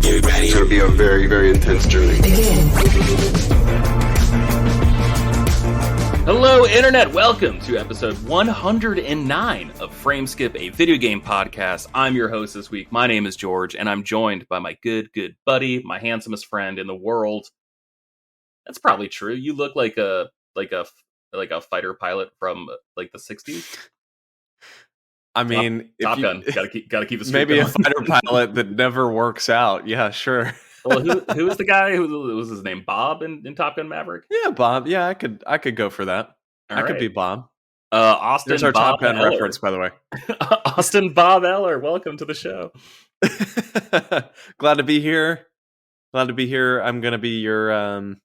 It's going to be a very, very intense journey. Hello, Internet. Welcome to episode 109 of Frameskip, a video game podcast. I'm your host this week. My name is George, and I'm joined by my good buddy, my handsomest friend in the world. That's probably true. You look like a fighter pilot from like the 60s. I mean, Top Gun. Gotta keep the streak maybe going. a fighter pilot that never works out. Yeah, sure. Well, who was the guy? Who was his name? Bob in Top Gun Maverick? Yeah, Bob. Yeah, I could go for that. All I right. could be Bob. Austin. There's our Bob Top Gun Eller. reference, by the way. Austin Bob Eller, welcome to the show. Glad to be here. I'm gonna be your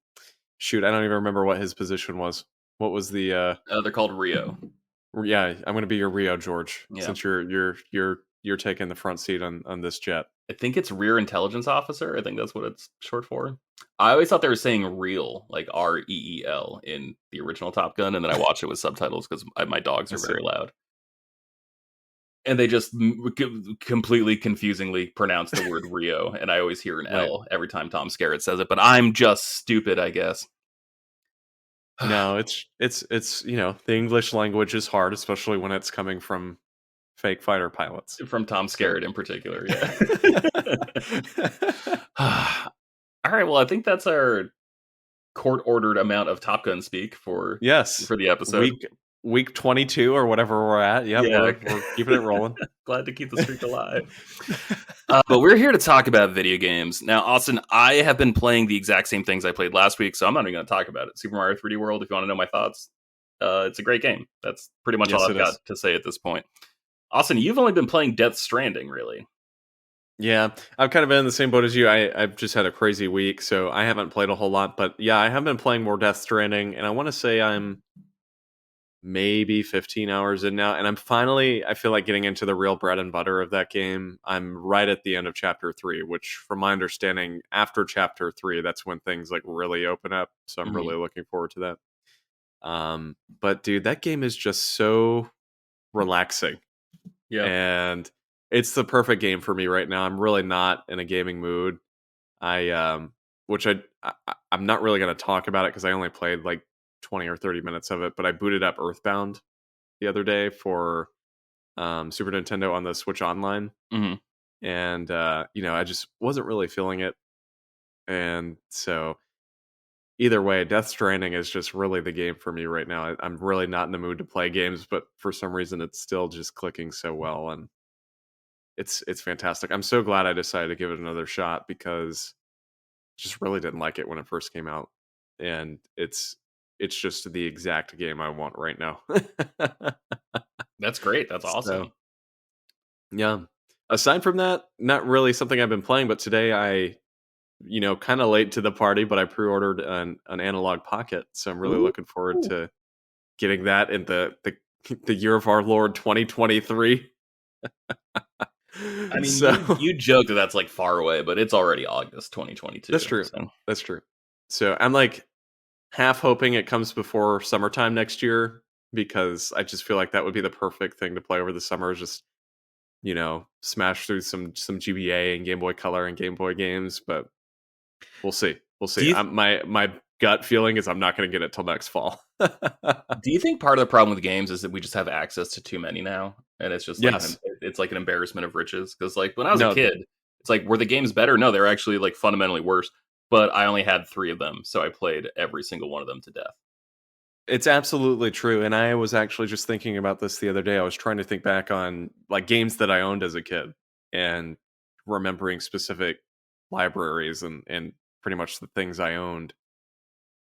shoot. I don't even remember what his position was. What was the? They're called Rio. Yeah, I'm gonna be your Rio, George. Yeah. Since you're taking the front seat on this jet. I think it's Rear Intelligence Officer. I think that's what it's short for. I always thought they were saying real, like REEL in the original Top Gun, and then I watched it with subtitles because my dogs are very loud. And they just completely confusingly pronounce the word Rio, and I always hear an L every time Tom Skerritt says it, but I'm just stupid, I guess. No, it's the English language is hard, especially when it's coming from fake fighter pilots. From Tom Skerritt in particular, yeah. All right, well, I think that's our court-ordered amount of Top Gun speak for the episode. Week 22 or whatever we're at. Yep, yeah, we're keeping it rolling. Glad to keep the streak alive. But we're here to talk about video games. Now, Austin, I have been playing the exact same things I played last week, so I'm not even going to talk about it. Super Mario 3D World, if you want to know my thoughts, it's a great game. That's pretty much all I've got to say at this point. Austin, you've only been playing Death Stranding, really. Yeah, I've kind of been in the same boat as you. I've just had a crazy week, so I haven't played a whole lot. But yeah, I have been playing more Death Stranding, and I want to say I'm maybe 15 hours in now, and I feel like getting into the real bread and butter of that game. I'm right at the end of chapter 3, which from my understanding, after chapter 3, that's when things like really open up. So I'm really looking forward to that. But dude, that game is just so relaxing. Yeah. And it's the perfect game for me right now. I'm really not in a gaming mood. I'm not really going to talk about it because I only played like 20 or 30 minutes of it, but I booted up Earthbound the other day for Super Nintendo on the Switch Online. And I just wasn't really feeling it. And so either way, Death Stranding is just really the game for me right now. I'm really not in the mood to play games, but for some reason it's still just clicking so well, and it's fantastic. I'm so glad I decided to give it another shot because I just really didn't like it when it first came out. And it's just the exact game I want right now. That's great. That's awesome. So, yeah. Aside from that, not really something I've been playing, but today I, kind of late to the party, but I pre-ordered an Analog Pocket. So I'm really looking forward to getting that in the year of our Lord 2023. I mean, you joke that that's like far away, but it's already August 2022. That's true. So. That's true. So I'm like half hoping it comes before summertime next year, because I just feel like that would be the perfect thing to play over the summer. Is just, smash through some GBA and Game Boy Color and Game Boy games. But we'll see. My gut feeling is I'm not going to get it till next fall. Do you think part of the problem with games is that we just have access to too many now, and it's just like it's like an embarrassment of riches? Because like when I was a kid, it's like, were the games better? No, they're actually like fundamentally worse. But I only had 3 of them, so I played every single one of them to death. It's absolutely true, and I was actually just thinking about this the other day. I was trying to think back on like games that I owned as a kid, and remembering specific libraries and pretty much the things I owned.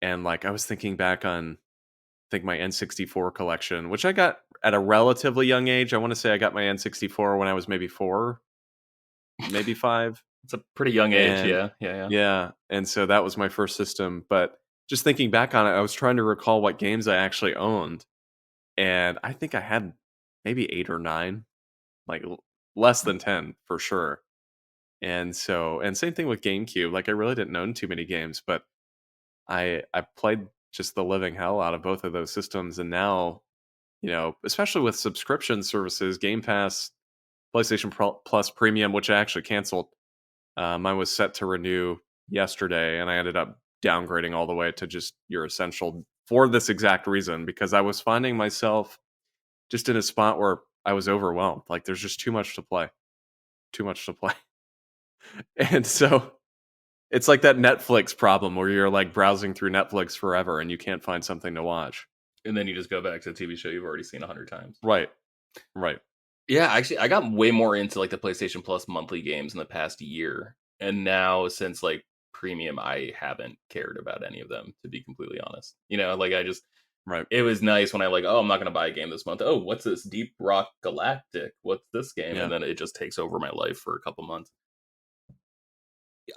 And like I was thinking back on, I think my N64 collection, which I got at a relatively young age. I want to say I got my N64 when I was maybe 4, maybe 5. It's a pretty young age, Yeah. And so that was my first system. But just thinking back on it, I was trying to recall what games I actually owned. And I think I had maybe 8 or 9, like less than 10 for sure. And same thing with GameCube. Like I really didn't own too many games, but I played just the living hell out of both of those systems. And now, especially with subscription services, Game Pass, PlayStation Plus Premium, which I actually canceled Mine was set to renew yesterday, and I ended up downgrading all the way to just your essential for this exact reason, because I was finding myself just in a spot where I was overwhelmed. Like there's just too much to play, too much to play. And so it's like that Netflix problem where you're like browsing through Netflix forever and you can't find something to watch. And then you just go back to the TV show you've already seen 100 times. Right. Right. Yeah, actually, I got way more into like the PlayStation Plus monthly games in the past year, and now since like premium, I haven't cared about any of them, to be completely honest. Like Right. it was nice when I like, oh, I'm not going to buy a game this month. Oh, what's this? Deep Rock Galactic? What's this game? Yeah. And then it just takes over my life for a couple months.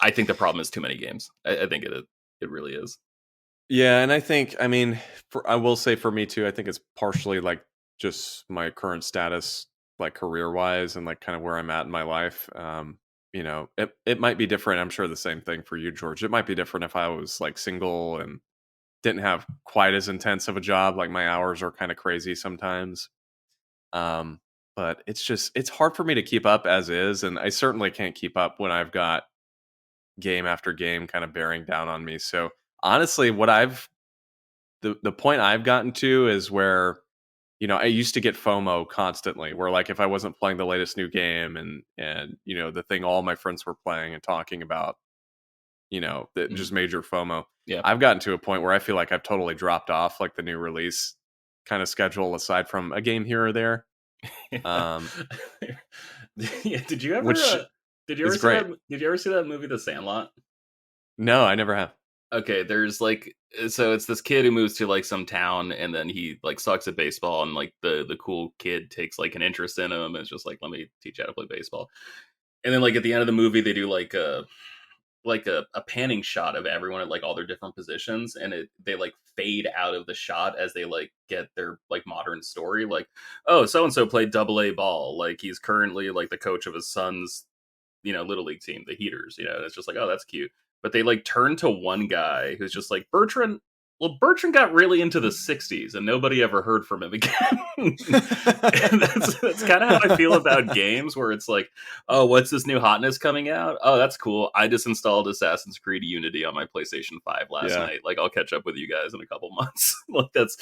I think the problem is too many games. I think it really is. Yeah, and I mean, I will say for me too, I think it's partially like just my current status, like career wise, and like kind of where I'm at in my life. It might be different. I'm sure the same thing for you, George. It might be different if I was like single and didn't have quite as intense of a job. Like my hours are kind of crazy sometimes. But it's hard for me to keep up as is, and I certainly can't keep up when I've got game after game kind of bearing down on me. So honestly, the point I've gotten to is where, I used to get FOMO constantly, where like if I wasn't playing the latest new game and the thing all my friends were playing and talking about, that just major FOMO. Yeah. I've gotten to a point where I feel like I've totally dropped off like the new release kind of schedule aside from a game here or there. Yeah, did you ever Which did you ever is see great. did you ever see that movie The Sandlot? No, I never have. Okay, there's like, so it's this kid who moves to like some town, and then he like sucks at baseball, and like the cool kid takes like an interest in him, and it's just like, let me teach you how to play baseball. And then like at the end of the movie they do like a panning shot of everyone at like all their different positions, and they like fade out of the shot as they like get their like modern story, like, oh, so and so played AA ball, like he's currently like the coach of his son's little league team, the Heaters, and it's just like, oh, that's cute. But they like turn to one guy who's just like, Bertrand got really into the 60s and nobody ever heard from him again. And that's kind of how I feel about games, where it's like, oh, what's this new hotness coming out? Oh, that's cool. I just installed Assassin's Creed Unity on my PlayStation 5 last night. Like, I'll catch up with you guys in a couple months. Like that's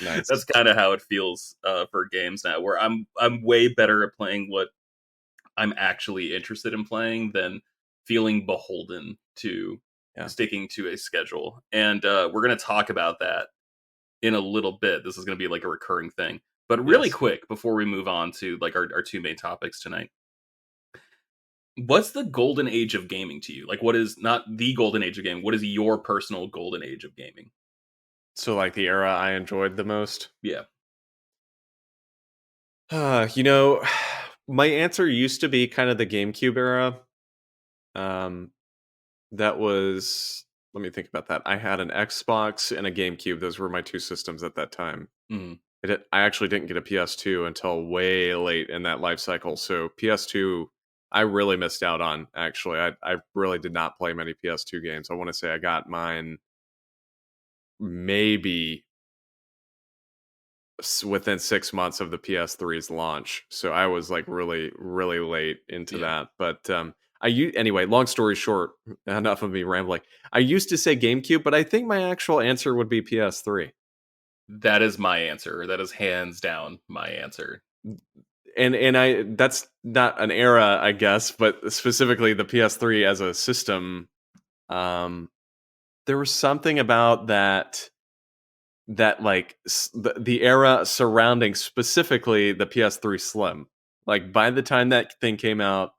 kind of how it feels for games now, where I'm way better at playing what I'm actually interested in playing than feeling beholden to sticking to a schedule. And we're going to talk about that in a little bit. This is going to be like a recurring thing. But really quick, before we move on to like our two main topics tonight, what's the golden age of gaming to you? Like, what is not the golden age of gaming? What is your personal golden age of gaming? So like the era I enjoyed the most? Yeah. My answer used to be kind of the GameCube era. That was, let me think about that. I had an Xbox and a GameCube. Those were my two systems at that time. Mm-hmm. I actually didn't get a PS2 until way late in that life cycle. So PS2, I really missed out on, actually. I really did not play many PS2 games. I want to say I got mine maybe within 6 months of the PS3's launch. So I was like really, really late into that. But anyway, long story short, enough of me rambling. I used to say GameCube, but I think my actual answer would be PS3. That is my answer. That is hands down my answer. And that's not an era, I guess, but specifically the PS3 as a system. There was something about that like the era surrounding specifically the PS3 Slim. Like by the time that thing came out,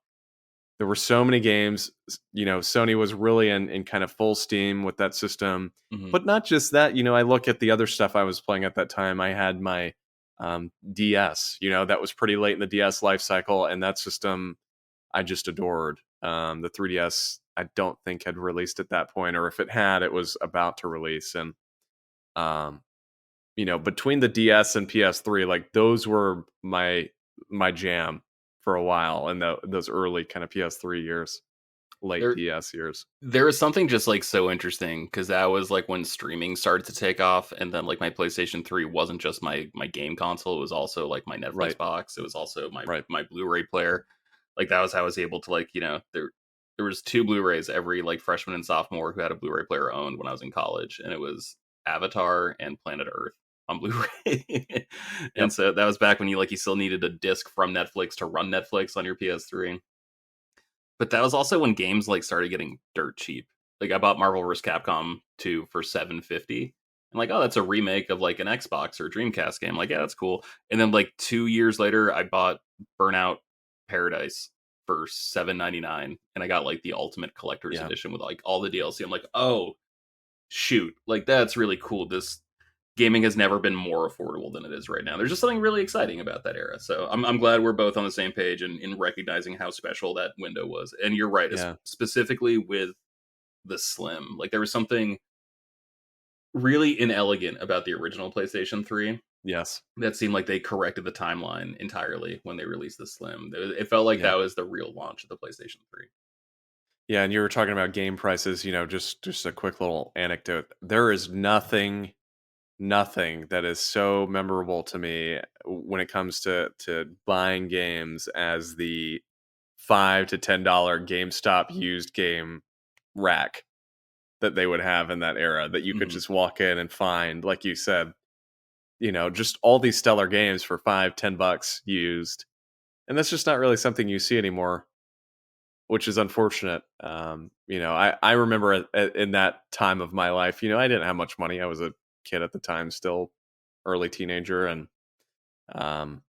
there were so many games. Sony was really in kind of full steam with that system. Mm-hmm. But not just that. I look at the other stuff I was playing at that time. I had my DS. That was pretty late in the DS life cycle, and that system I just adored. The 3DS I don't think had released at that point, or if it had, it was about to release. And between the DS and PS3, like those were my jam for a while, and those early kind of PS3 years, late DS years. There was something just like so interesting, because that was like when streaming started to take off, and then like my PlayStation 3 wasn't just my game console, it was also like my Netflix box, it was also my Blu-ray player. Like that was how I was able to like, there was 2 Blu-rays every like freshman and sophomore who had a Blu-ray player owned when I was in college, and it was Avatar and Planet Earth on Blu-ray. And Yep. so that was back when you still needed a disc from Netflix to run Netflix on your PS3. But that was also when games like started getting dirt cheap. Like I bought Marvel vs. Capcom 2 for $7.50. And like, oh, that's a remake of like an Xbox or Dreamcast game. Like, yeah, that's cool. And then like 2 years later, I bought Burnout Paradise for $7.99, and I got like the Ultimate Collector's Yeah. Edition with like all the DLC. I'm like, oh shoot, like that's really cool. This gaming has never been more affordable than it is right now. There's just something really exciting about that era. So I'm glad we're both on the same page in recognizing how special that window was. And you're right, Yeah. specifically with the Slim. Like there was something really inelegant about the original PlayStation 3 Yes. that seemed like they corrected the timeline entirely when they released the Slim. It felt like Yeah. that was the real launch of the PlayStation 3. Yeah, and you were talking about game prices, just a quick little anecdote. There is nothing that is so memorable to me when it comes to buying games as the $5 to $10 GameStop used game rack that they would have in that era, that you could Mhm. just walk in and find, like you said, just all these stellar games for $5-10 used. And that's just not really something you see anymore, which is unfortunate. I remember in that time of my life, I didn't have much money. I was a kid at the time, still early teenager, and um,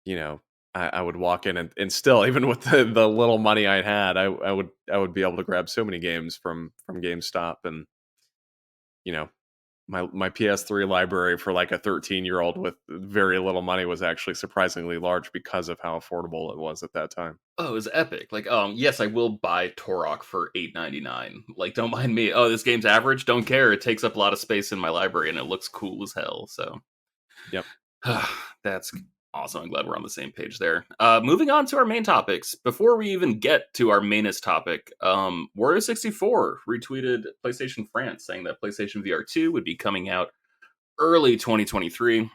you know, I would walk in and still, even with the little money I had, I would be able to grab so many games from GameStop, and you know, my PS3 library for like a 13-year-old with very little money was actually surprisingly large because of how affordable it was at that time. Oh, it was epic. Like, yes, I will buy Torok for $8.99. Like, don't mind me. Oh, this game's average. Don't care. It takes up a lot of space in my library, and it looks cool as hell. So, Yep. that's awesome. I'm glad we're on the same page there. Moving on to our main topics. Before we even get to our mainest topic, Wario64 retweeted PlayStation France saying that PlayStation VR 2 would be coming out early 2023.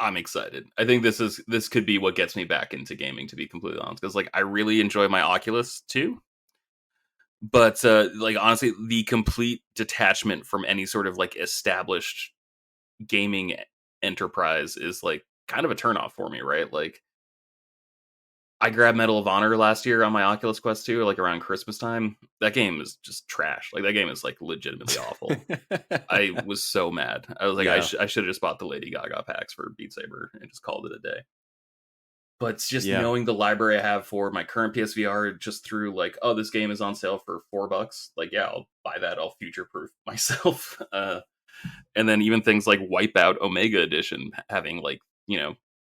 I'm excited. I think this could be what gets me back into gaming, to be completely honest, because like I really enjoy my Oculus too. But like honestly, the complete detachment from any sort of like established gaming enterprise is like kind of a turnoff for me, right? Like I grabbed Medal of Honor last year on my Oculus Quest 2, like around Christmas time. That game is just trash. Like that game is like legitimately awful. I was so mad. I was like, Yeah. I should have just bought the Lady Gaga packs for Beat Saber and just called it a day. But it's just Yeah. knowing the library I have for my current PSVR just through like, oh, this game is on sale for $4. Like, yeah, I'll buy that. I'll future proof myself. And then even things like Wipeout Omega Edition having like,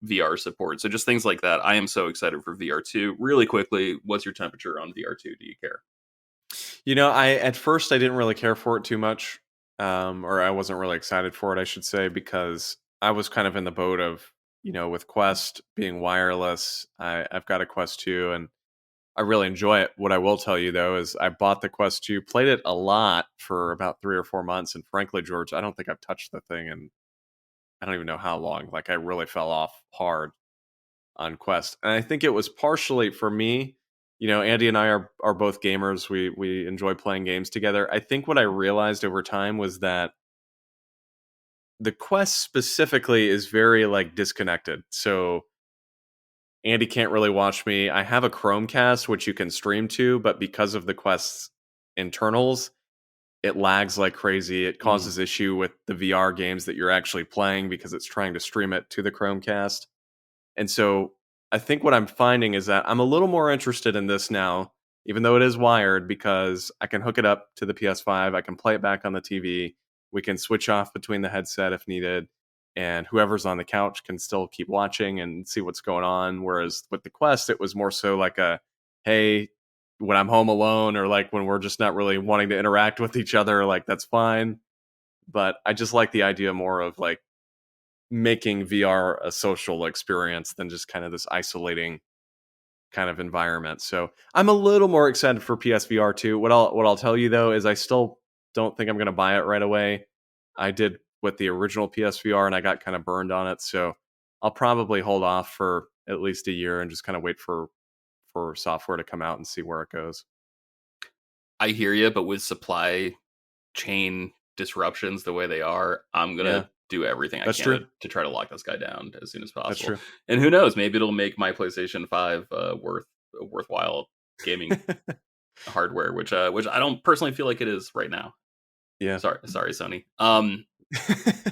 VR support. So just things like that. I am so excited for VR2. Really quickly, what's your temperature on VR2? Do you care? I at first I didn't really care for it too much, or I wasn't really excited for it, I should say, because I was kind of in the boat of, with Quest being wireless. I've got a Quest 2, and I really enjoy it. What I will tell you though is I bought the Quest 2, played it a lot for about 3 or 4 months, and frankly, George, I don't think I've touched the thing in I don't even know how long. Like I really fell off hard on Quest, and I think it was partially for me. Andy and I are both gamers. We enjoy playing games together. I think what I realized over time was that the Quest specifically is very like disconnected. So Andy can't really watch me. I have a Chromecast which you can stream to, but because of the Quest's internals, it lags like crazy. It causes issue with the VR games that you're actually playing because it's trying to stream it to the Chromecast. And so I think what I'm finding is that I'm a little more interested in this now, even though it is wired, because I can hook it up to the PS5. I can play it back on the TV. We can switch off between the headset if needed. And whoever's on the couch can still keep watching and see what's going on. Whereas with the Quest, it was more so like hey, when I'm home alone or like when we're just not really wanting to interact with each other, like that's fine. But I just like the idea more of like making VR a social experience than just kind of this isolating kind of environment. So I'm a little more excited for PSVR 2. What I'll tell you though is I still don't think I'm going to buy it right away. I did with the original PSVR and I got kind of burned on it, so I'll probably hold off for at least a year and just kind of wait for for software to come out and see where it goes. I hear you, but with supply chain disruptions the way they are, I'm gonna Yeah, do everything I that's can true. to try to lock this guy down as soon as That's possible. true. And who knows, maybe it'll make my PlayStation 5 worthwhile gaming hardware, which I don't personally feel like it is right now. Yeah. Sorry, Sony.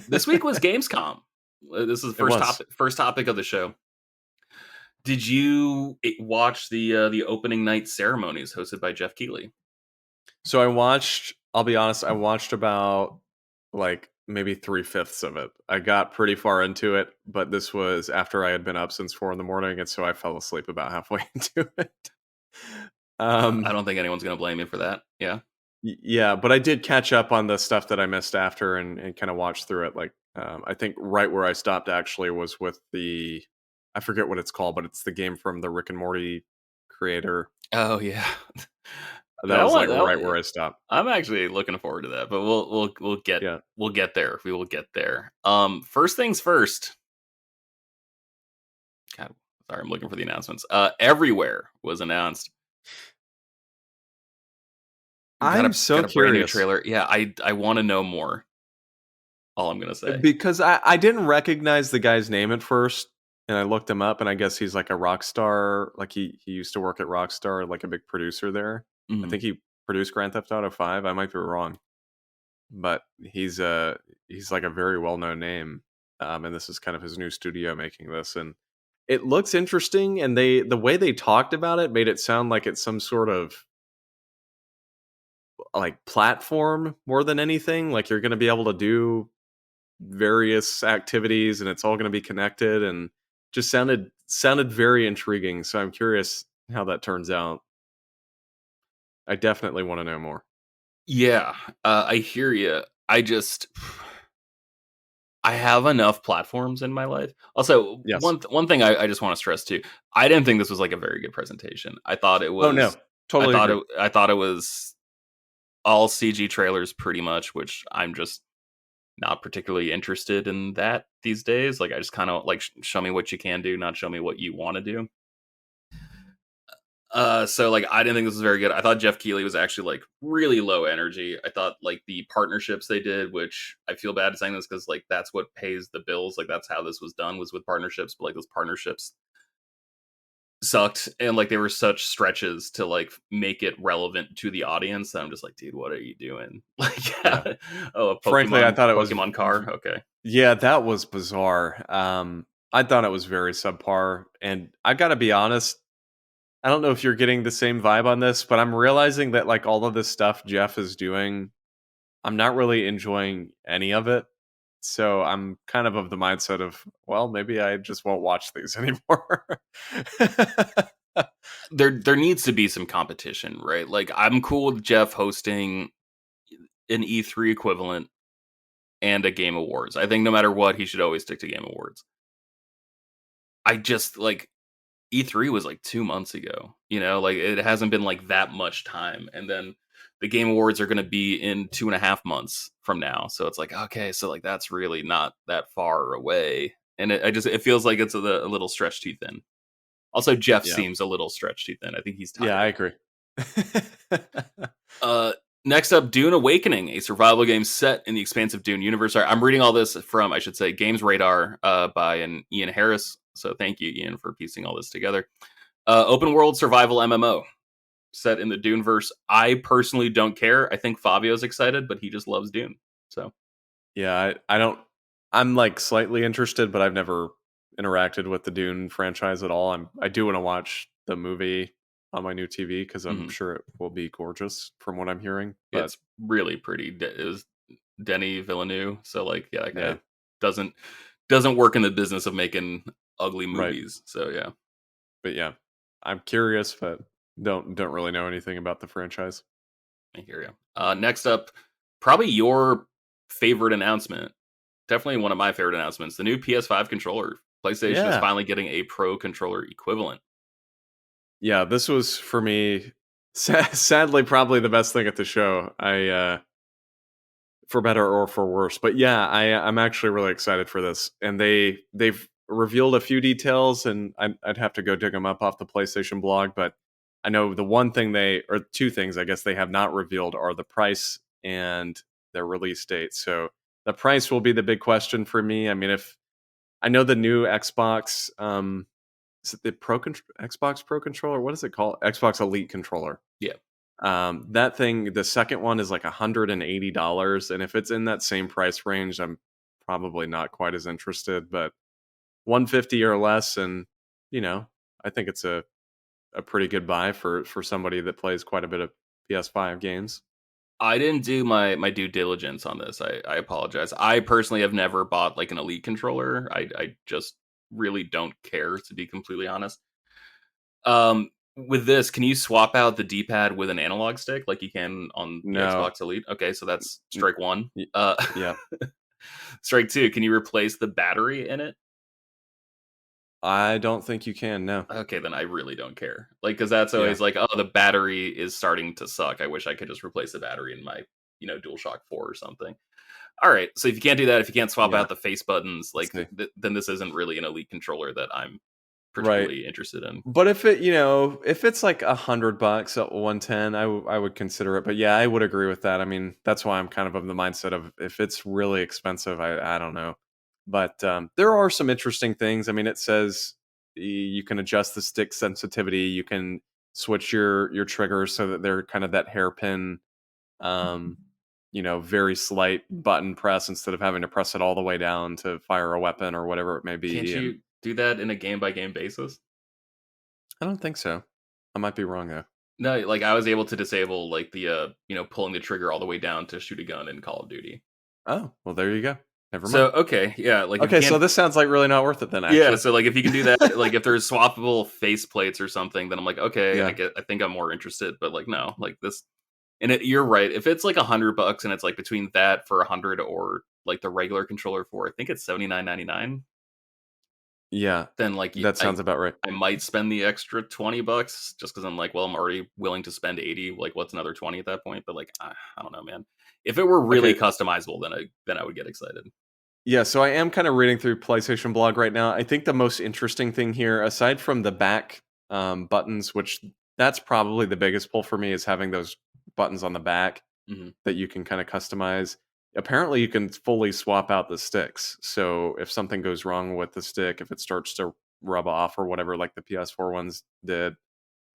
This week was Gamescom. This is the It was. first topic of the show. Did you watch the opening night ceremonies hosted by Geoff Keighley? So I'll be honest, I watched about like maybe 3/5 of it. I got pretty far into it, but this was after I had been up since 4 a.m, and so I fell asleep about halfway into it. I Um, don't think anyone's gonna blame you for that. Yeah. yeah, but I did catch up on the stuff that I missed after and kind of watch through it. Like, I think right where I stopped actually was with I forget what it's called, but it's the game from the Rick and Morty creator. Oh yeah. That That was one. like right where I stopped. I'm actually looking forward to that, but Yeah. we'll get there. We will get there. First things first. God, sorry, I'm looking for the announcements. Everywhere was announced. I'm so Got a brand new curious trailer. Yeah, I want to know more. All I'm gonna say. because I didn't recognize the guy's name at first, and I looked him up, and I guess he's like a rock star. Like he used to work at Rockstar, like a big producer there. I Mhm. think he produced Grand Theft Auto 5. I might be wrong, but he's like a very well known name, and this is kind of his new studio making this, and it looks interesting. And the way they talked about it made it sound like it's some sort of like platform more than anything. Like you're going to be able to do various activities and it's all going to be connected, and just sounded very intriguing. So I'm curious how that turns out. I definitely want to know more. Yeah, I hear you. I have enough platforms in my life. Also, Yes. one thing I just want to stress too. I didn't think this was like a very good presentation. Oh no, totally agree. I thought it was all CG trailers pretty much, which I'm just not particularly interested in that these days. Like I just kind of like show me what you can do, not show me what you want to do. So like I didn't think this was very good. I thought Geoff Keighley was actually like really low energy. I thought like the partnerships they did, which I feel bad saying this because like that's what pays the bills. Like that's how this was done, was with partnerships. But like those partnerships sucked, and like they were such stretches to like make it relevant to the audience. That I'm just like, dude, what are you doing? Like, Yeah. oh, a Frankly, I thought it was Pokemon car. Okay, yeah, that was bizarre. I thought it was very subpar, and I got to be honest. I don't know if you're getting the same vibe on this, but I'm realizing that like all of this stuff Jeff is doing, I'm not really enjoying any of it. So I'm kind of the mindset of, well, maybe I just won't watch these anymore. there needs to be some competition, right? Like I'm cool with Jeff hosting an E3 equivalent and a Game Awards. I think no matter what, he should always stick to Game Awards. I just like E3 was like 2 months ago, like it hasn't been like that much time. And then the Game Awards are going to be in 2.5 months from now. So it's like, okay, so like that's really not that far away. And it feels like it's a little stretched too thin. Also, Jeff Yeah. seems a little stretched too thin. I think he's tired. Yeah, I agree. Next up, Dune Awakening, a survival game set in the expansive Dune universe. I'm reading all this from, I should say, Games Radar by an Ian Harris. So thank you, Ian, for piecing all this together. Open world survival MMO set in the Duneverse. I personally don't care. I think Fabio's excited, but he just loves Dune. So yeah, I don't. I'm like slightly interested, but I've never interacted with the Dune franchise at all. I do want to watch the movie on my new TV because I'm sure it will be gorgeous from what I'm hearing. But it's really pretty. It was Denis Villeneuve. So like, yeah, that guy yeah, doesn't work in the business of making ugly right. movies. So yeah. But yeah, I'm curious, but don't really know anything about the franchise. I hear you. Next up, probably your favorite announcement. Definitely one of my favorite announcements. The new PS5 controller. PlayStation is finally getting a Pro controller equivalent. Yeah, this was for me. Sadly, probably the best thing at the show. For better or for worse, but yeah, I'm actually really excited for this. And they've revealed a few details, and I'd have to go dig them up off the PlayStation blog. But I know the one thing or two things, I guess, they have not revealed are the price and their release date. So the price will be the big question for me. I mean, if I know the new Xbox, is it the Xbox Pro controller? What is it called? Xbox Elite controller. Yeah. That thing, the second one is like $180, and if it's in that same price range, I'm probably not quite as interested. But 150 or less, and I think it's a pretty good buy for somebody that plays quite a bit of PS5 games. I didn't do my due diligence on this. I apologize. I personally have never bought like an Elite controller. I just really don't care, to be completely honest. With this, can you swap out the D-pad with an analog stick like you can on the No. Xbox Elite? Okay, so that's strike one. Yeah. Strike two, can you replace the battery in it? I don't think you can, no. Okay, then I really don't care. Like, because that's always like, oh, the battery is starting to suck. I wish I could just replace the battery in my, DualShock 4 or something. All right, so if you can't do that, if you can't swap out the face buttons, like, then this isn't really an Elite controller that I'm particularly interested in. But if it's like $100 at 110, I would consider it. But yeah, I would agree with that. I mean, that's why I'm kind of the mindset of if it's really expensive, I don't know. But there are some interesting things. I mean, it says you can adjust the stick sensitivity. You can switch your triggers so that they're kind of that hairpin, very slight button press instead of having to press it all the way down to fire a weapon or whatever it may be. Can't you do that in a game-by-game basis? I don't think so. I might be wrong, though. No, like I was able to disable like the pulling the trigger all the way down to shoot a gun in Call of Duty. Oh, well, there you go. Never mind. So okay, yeah, like okay, so this sounds like really not worth it then. Actually. Yeah, so like if you can do that, like if there's swappable face plates or something, then I'm like, okay, Yeah. I think I'm more interested. But like no, like this, and you're right. If it's like $100 and it's like between that for 100 or like the regular controller for, I think it's $79.99. Yeah, then like that sounds about right. I might spend the extra $20 just because I'm like, well, I'm already willing to spend 80. Like, what's another 20 at that point? But like, I don't know, man. If it were really customizable, then I would get excited. Yeah, so I am kind of reading through PlayStation blog right now. I think the most interesting thing here, aside from the back buttons, which that's probably the biggest pull for me, is having those buttons on the back that you can kind of customize. Apparently, you can fully swap out the sticks. So if something goes wrong with the stick, if it starts to rub off or whatever, like the PS4 ones did,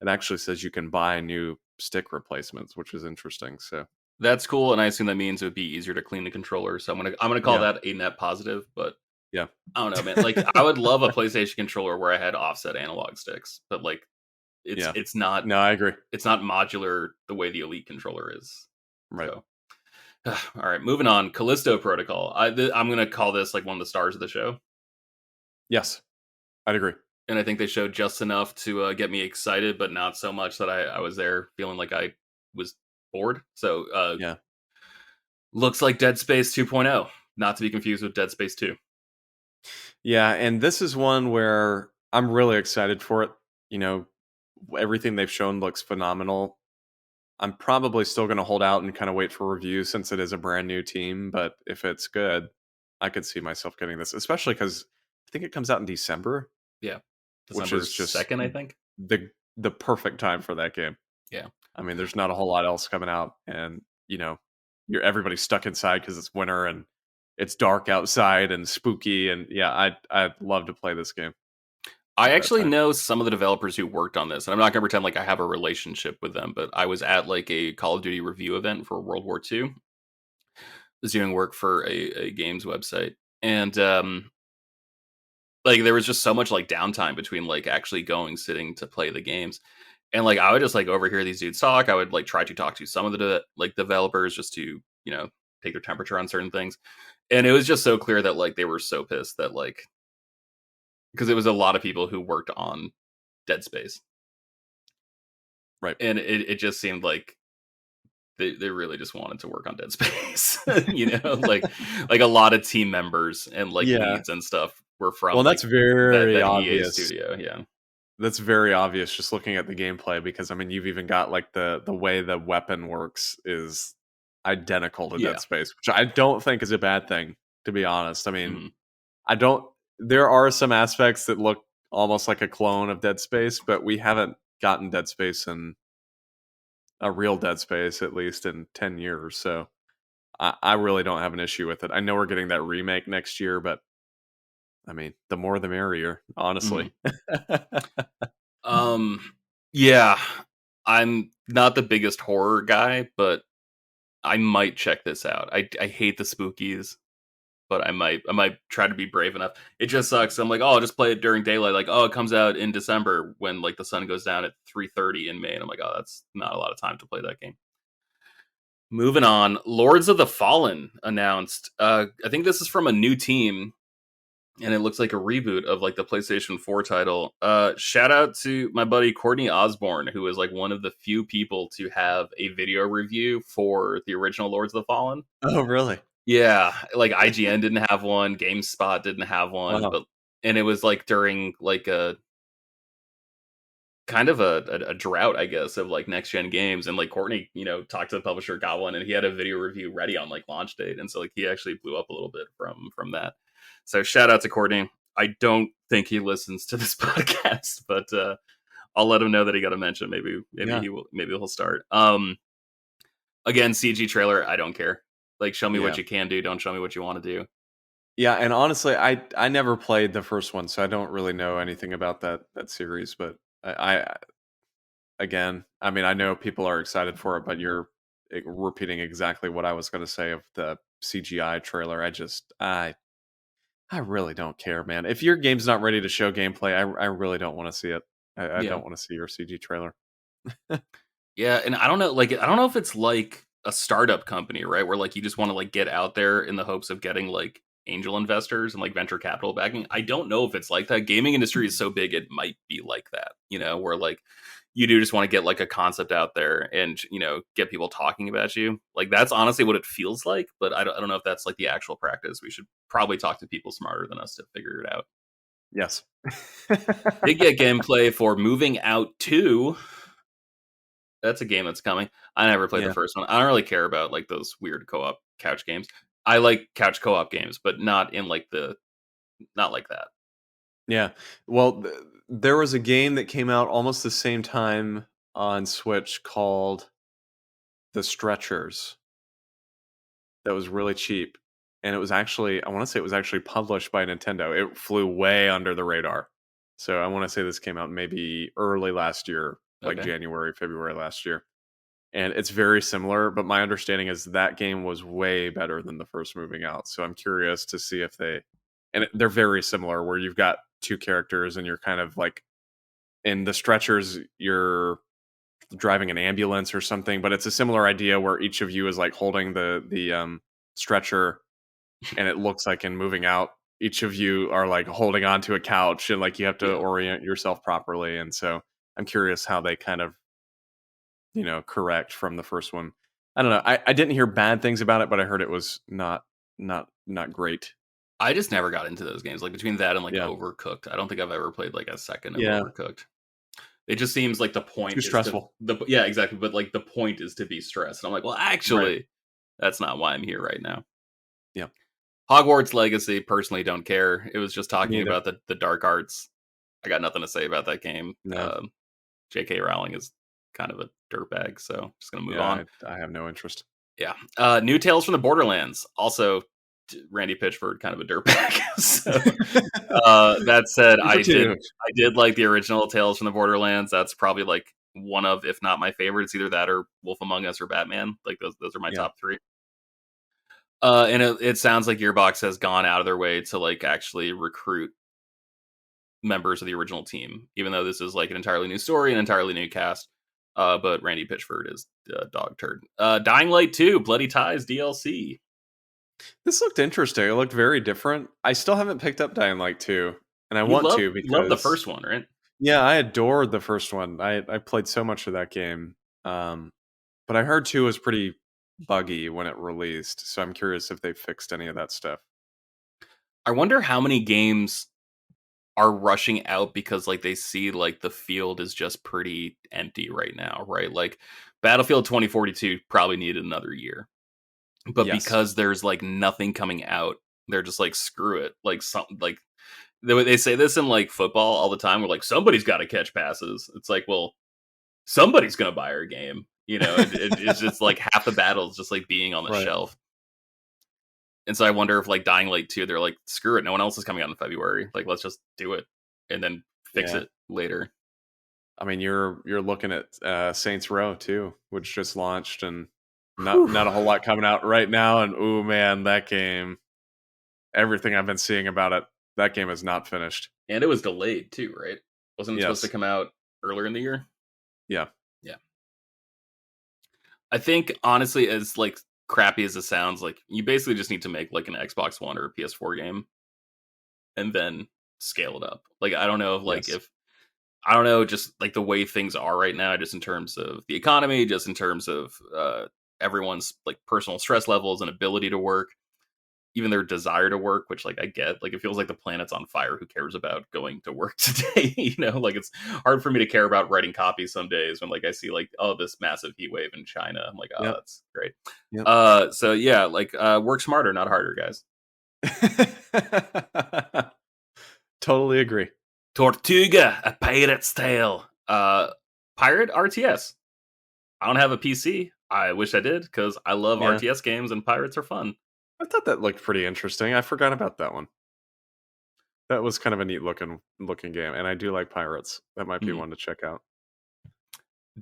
it actually says you can buy new stick replacements, which is interesting. So that's cool, and I assume that means it would be easier to clean the controller. So I'm gonna call that a net positive. But yeah, I don't know, man. Like I would love a PlayStation controller where I had offset analog sticks, but like it's not. No, I agree. It's not modular the way the Elite controller is. Right. So. All right, moving on. Callisto Protocol. I'm going to call this like one of the stars of the show. Yes, I'd agree. And I think they showed just enough to get me excited, but not so much that I was there feeling like I was bored. So yeah, looks like Dead Space 2.0, not to be confused with Dead Space 2. Yeah, and this is one where I'm really excited for it. Everything they've shown looks phenomenal. I'm probably still going to hold out and kind of wait for reviews since it is a brand new team. But if it's good, I could see myself getting this, especially because I think it comes out in December. Yeah, December which is just 2nd, I think. The perfect time for that game. Yeah, I mean, there's not a whole lot else coming out, and everybody's stuck inside because it's winter and it's dark outside and spooky. And yeah, I'd love to play this game. I actually know some of the developers who worked on this, and I'm not going to pretend like I have a relationship with them, but I was at like a Call of Duty review event for World War II. I was doing work for a games website, and like there was just so much like downtime between like actually sitting to play the games, and like I would just like overhear these dudes talk. I would like try to talk to some of the like developers just to take their temperature on certain things, and it was just so clear that like they were so pissed that like. Because it was a lot of people who worked on Dead Space. Right. And it just seemed like they really just wanted to work on Dead Space. like a lot of team members and like leads and stuff were from that's very that obvious. EA studio, yeah. That's very obvious just looking at the gameplay because I mean you've even got like the way the weapon works is identical to Dead Space, which I don't think is a bad thing, to be honest. I mean, I don't there are some aspects that look almost like a clone of Dead Space, but we haven't gotten Dead Space in a real Dead Space at least in 10 years. So I really don't have an issue with it. I know we're getting that remake next year, but I mean, the more the merrier, honestly. Um, yeah, I'm not the biggest horror guy, but I might check this out. I hate the spookies, but I might try to be brave enough. It just sucks. I'm like, oh, I'll just play it during daylight. Like, oh, it comes out in December when like the sun goes down at 3:30 in May, and I'm like, oh, that's not a lot of time to play that game. Moving on, Lords of the Fallen announced. I think this is from a new team, and it looks like a reboot of like the PlayStation 4 title. Shout out to my buddy Courtney Osborne, who is like one of the few people to have a video review for the original Lords of the Fallen. Oh, really? Yeah, like IGN didn't have one, GameSpot didn't have one, Wow. and it was like during like a kind of a drought, I guess, of like next gen games. And like Courtney, talked to the publisher, got one, and he had a video review ready on like launch date. And so like he actually blew up a little bit from that. So shout out to Courtney. I don't think he listens to this podcast, but I'll let him know that he got a mention. Maybe he'll start. Again, CG trailer, I don't care. Like, show me what you can do. Don't show me what you want to do. Yeah, and honestly, I never played the first one, so I don't really know anything about that series. But again, I mean, I know people are excited for it, but you're repeating exactly what I was going to say of the CGI trailer. I really don't care, man. If your game's not ready to show gameplay, I really don't want to see it. I don't want to see your CG trailer. Yeah, and I don't know, like, I don't know if it's like a startup company, right? Where like you just want to like get out there in the hopes of getting like angel investors and like venture capital backing. I don't know if it's like that. Gaming industry is so big, it might be like that, where like you do just want to get like a concept out there and get people talking about you. Like that's honestly what it feels like, but I don't know if that's like the actual practice. We should probably talk to people smarter than us to figure it out. Yes. Did get gameplay for Moving Out 2. That's a game that's coming. I never played the first one. I don't really care about like those weird co-op couch games. I like couch co-op games, but not like that. Yeah. Well, there was a game that came out almost the same time on Switch called The Stretchers that was really cheap. And it was actually, I want to say it was actually published by Nintendo. It flew way under the radar. So I want to say this came out maybe early last year, like January, February last year. And it's very similar, but my understanding is that game was way better than the first Moving Out. So I'm curious to see if they're very similar, where you've got two characters and you're kind of like in the Stretchers, you're driving an ambulance or something, but it's a similar idea where each of you is like holding the stretcher, and it looks like in Moving Out, each of you are like holding onto a couch and like you have to orient yourself properly. And so I'm curious how they kind of correct from the first one. I don't know. I didn't hear bad things about it, but I heard it was not great. I just never got into those games. Like between that and like Overcooked, I don't think I've ever played like a second of Overcooked. It just seems like the point too stressful. Yeah, exactly. But like the point is to be stressed. And I'm like, well, actually, that's not why I'm here right now. Yeah. Hogwarts Legacy, personally don't care. It was just talking about the dark arts. I got nothing to say about that game. No. J.K. Rowling is kind of a dirtbag, so just gonna move on. I have no interest. Yeah. New Tales from the Borderlands, also Randy Pitchford, kind of a dirtbag. So that said, I did like the original Tales from the Borderlands. That's probably like one of, if not my favorite. It's either that or Wolf Among Us or Batman. Like those are my top three. And it sounds like Gearbox has gone out of their way to like actually recruit members of the original team, even though this is like an entirely new story, an entirely new cast. But Randy Pitchford is dog turd. Dying Light 2, Bloody Ties DLC. This looked interesting. It looked very different. I still haven't picked up Dying Light 2, and I want to because you love the first one, right? Yeah, I adored the first one. I played so much of that game. But I heard 2 was pretty buggy when it released, so I'm curious if they fixed any of that stuff. I wonder how many games are rushing out because like they see like the field is just pretty empty right now, right? Like Battlefield 2042 probably needed another year. But because there's like nothing coming out, they're just like, screw it. Like something like They say this in like football all the time. We're like, somebody's got to catch passes. It's like, well, somebody's gonna buy our game. It's just like half the battle is just like being on the Right. shelf. And so I wonder if like Dying Light 2, they're like, screw it, no one else is coming out in February. Like, let's just do it and then fix it later. I mean, you're looking at Saints Row too, which just launched, and not a whole lot coming out right now. And ooh, man, that game! Everything I've been seeing about it, that game is not finished. And it was delayed too, right? Wasn't it supposed to come out earlier in the year? Yeah. I think honestly, as like crappy as it sounds, like you basically just need to make like an Xbox One or a PS4 game, and then scale it up. Like I don't know if I don't know, just like the way things are right now, just in terms of the economy, just in terms of everyone's like personal stress levels and ability to work, even their desire to work, which like I get. Like it feels like the planet's on fire. Who cares about going to work today? Like it's hard for me to care about writing copy some days when like I see like, oh, this massive heat wave in China. I'm like, oh, that's great. Yep. So yeah, like work smarter, not harder, guys. Totally agree. Tortuga, A Pirate's Tale. Pirate RTS. I don't have a PC. I wish I did, because I love RTS games and pirates are fun. I thought that looked pretty interesting. I forgot about that one. That was kind of a neat looking game, and I do like pirates. That might be one to check out.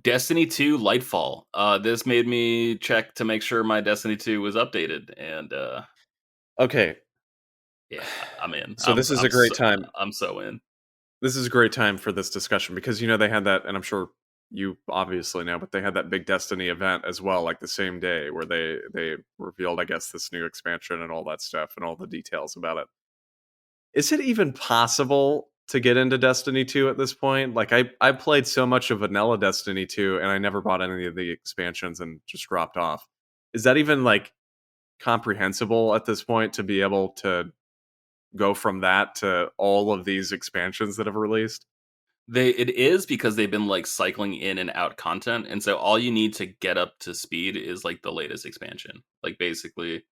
Destiny 2 Lightfall. This made me check to make sure my Destiny 2 was updated, and okay. Yeah, I'm in. So this is a great time. I'm so in. This is a great time for this discussion because they had that, and I'm sure you obviously know, but they had that big Destiny event as well, like the same day, where they revealed, I guess, this new expansion and all that stuff and all the details about it. Is it even possible to get into Destiny 2 at this point? Like I played so much of vanilla Destiny 2 and I never bought any of the expansions and just dropped off. Is that even like comprehensible at this point to be able to go from that to all of these expansions that have released? It is, because they've been like cycling in and out content, and so all you need to get up to speed is like the latest expansion. Like basically,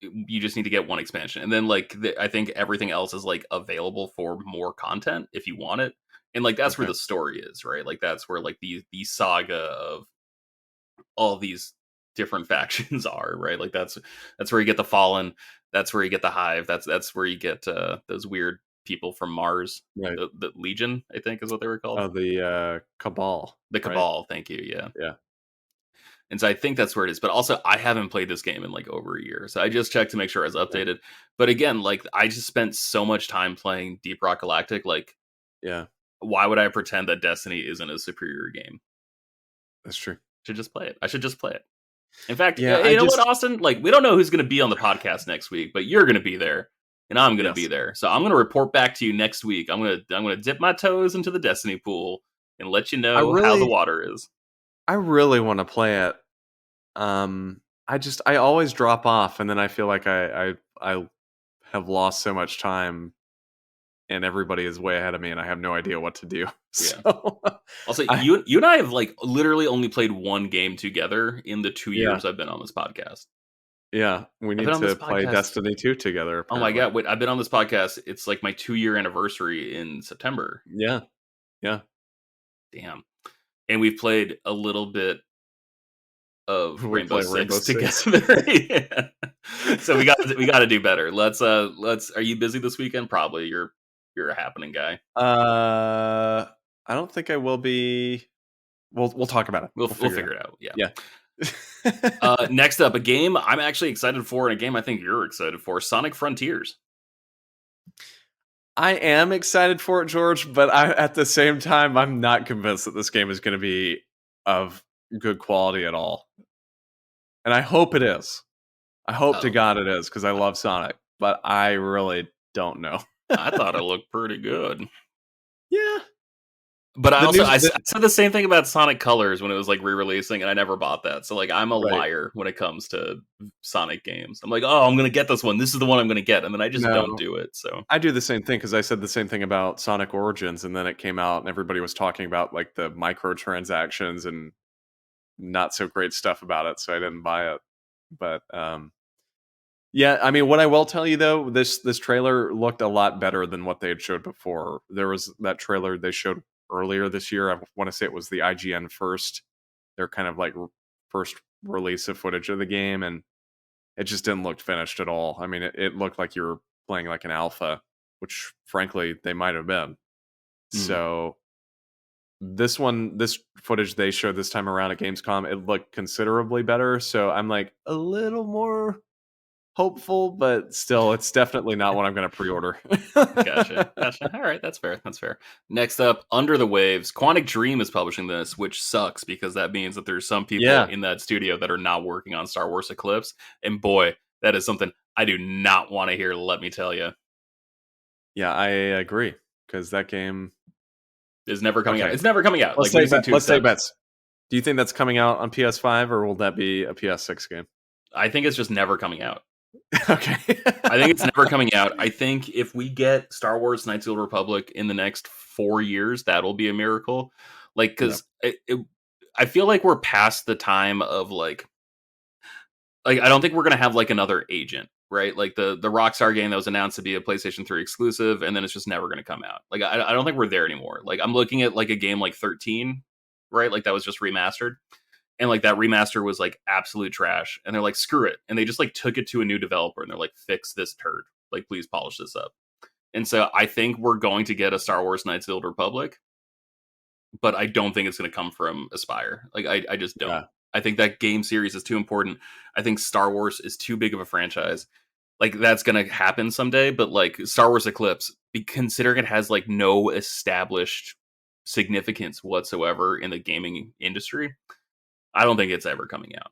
you just need to get one expansion, and then like I think everything else is like available for more content if you want it, and like that's where the story is, right? Like that's where like the saga of all these different factions are, right? Like that's where you get the Fallen, that's where you get the Hive, that's where you get those weird people from Mars, right? The Legion, I think is what they were called. Oh, the Cabal. The Cabal, right? Thank you. Yeah. And so I think that's where it is. But also, I haven't played this game in like over a year, so I just checked to make sure I was updated. But again, like I just spent so much time playing Deep Rock Galactic. Like, why would I pretend that Destiny isn't a superior game? That's true. I should just play it. In fact, you know what, Austin? Like, we don't know who's going to be on the podcast next week, but you're going to be there. And I'm going to be there. So I'm going to report back to you next week. I'm going to dip my toes into the Destiny pool and let you know how the water is. I really want to play it. I always drop off, and then I feel like I have lost so much time, and everybody is way ahead of me, and I have no idea what to do. So, also, you and I have like literally only played one game together in the 2 years I've been on this podcast. Yeah, we need to play Destiny 2 together. Apparently. Oh my god, wait, I've been on this podcast. It's like my 2-year anniversary in September. Yeah. Damn. And we've played a little bit of Rainbow Six together. So we got to do better. Let's are you busy this weekend? Probably. You're a happening guy. I don't think I will be. We'll talk about it. We'll figure it out. Yeah. Next up, a game I'm actually excited for, and a game I think you're excited for, Sonic Frontiers. I am excited for it, George, but at the same time, I'm not convinced that this game is going to be of good quality at all. And I hope it is. I hope to God it is, because I love Sonic, but I really don't know. I thought it looked pretty good. Yeah. But I said the same thing about Sonic Colors when it was like re-releasing, and I never bought that. So like I'm a liar when it comes to Sonic games. I'm like, oh, I'm gonna get this one. This is the one I'm gonna get, and then I just don't do it. So I do the same thing, because I said the same thing about Sonic Origins, and then it came out, and everybody was talking about like the microtransactions and not so great stuff about it, so I didn't buy it. But Yeah, I mean, what I will tell you though, this trailer looked a lot better than what they had showed before. There was that trailer they showed earlier this year. I want to say it was the IGN first. Their kind of like first release of footage of the game, and it just didn't look finished at all. I mean, it looked like you were playing like an alpha, which frankly they might have been. So this footage they showed this time around at Gamescom, it looked considerably better. So I'm like a little more hopeful, but still, it's definitely not what I'm going to pre-order. Gotcha. All right, that's fair. Next up, Under the Waves. Quantic Dream is publishing this, which sucks because that means that there's some people in that studio that are not working on Star Wars Eclipse. And boy, that is something I do not want to hear, let me tell you. Yeah, I agree, because that game is never coming out. It's never coming out. Let's take bets. Do you think that's coming out on PS5, or will that be a PS6 game? I think it's just never coming out. Okay. I think it's never coming out. I think if we get Star Wars Knights of the Old Republic in the next 4 years, that'll be a miracle. Like, because I feel like we're past the time of like I don't think we're gonna have like another Agent, right? Like the Rockstar game that was announced to be a PlayStation 3 exclusive, and then it's just never gonna come out. Like I don't think we're there anymore. Like I'm looking at like a game like 13, right? Like that was just remastered. And like that remaster was like absolute trash. And they're like, screw it. And they just like took it to a new developer and they're like, fix this turd. Like, please polish this up. And so I think we're going to get a Star Wars Knights of the Old Republic, but I don't think it's going to come from Aspire. Like, I just don't. Yeah. I think that game series is too important. I think Star Wars is too big of a franchise. Like, that's going to happen someday. But like Star Wars Eclipse, considering it has like no established significance whatsoever in the gaming industry, I don't think it's ever coming out.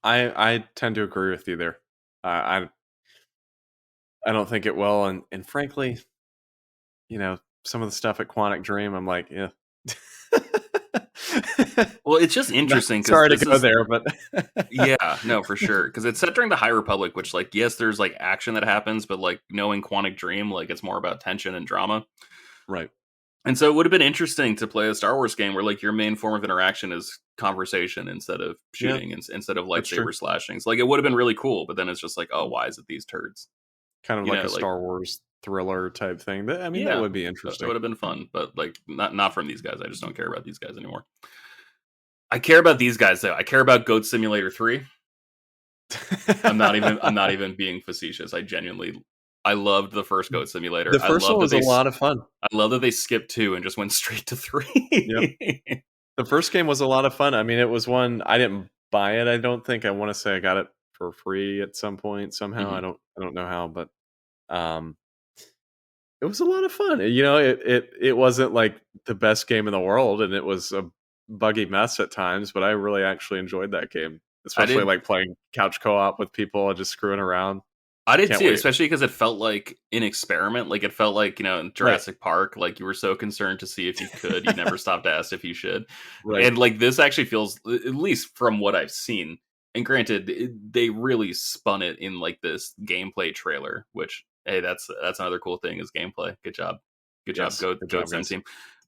I tend to agree with you there. I don't think it will, and frankly, you know, some of the stuff at Quantic Dream, I'm like, yeah. Well, it's just interesting. Sorry to go there, but yeah, no, for sure, because it's set during the High Republic, which, like, yes, there's like action that happens, but like knowing Quantic Dream, like it's more about tension and drama, right? And so it would have been interesting to play a Star Wars game where like your main form of interaction is conversation instead of shooting, instead of lightsaber slashings. Like it would have been really cool, but then it's just like, oh, why is it these turds? Kind of like a Star Wars thriller type thing. I mean, that would be interesting. It would have been fun, but like not from these guys. I just don't care about these guys anymore. I care about these guys though. I care about Goat Simulator 3. I'm not even being facetious. I loved the first Goat Simulator. The first one was a lot of fun. I love that they skipped 2 and just went straight to 3. Yep. The first game was a lot of fun. I mean, it was one I didn't buy it. I don't think. I want to say I got it for free at some point somehow. Mm-hmm. I don't know how, but it was a lot of fun. You know, it wasn't like the best game in the world, and it was a buggy mess at times. But I really actually enjoyed that game, especially like playing couch co-op with people and just screwing around. I did too, especially because it felt like an experiment. Like it felt like, you know, in Jurassic Park, like you were so concerned to see if you could, you never stopped to ask if you should. Right. And like this actually feels, at least from what I've seen, and granted, they really spun it in like this gameplay trailer, which, hey, that's another cool thing is gameplay. Good job. Good job, Sim Team.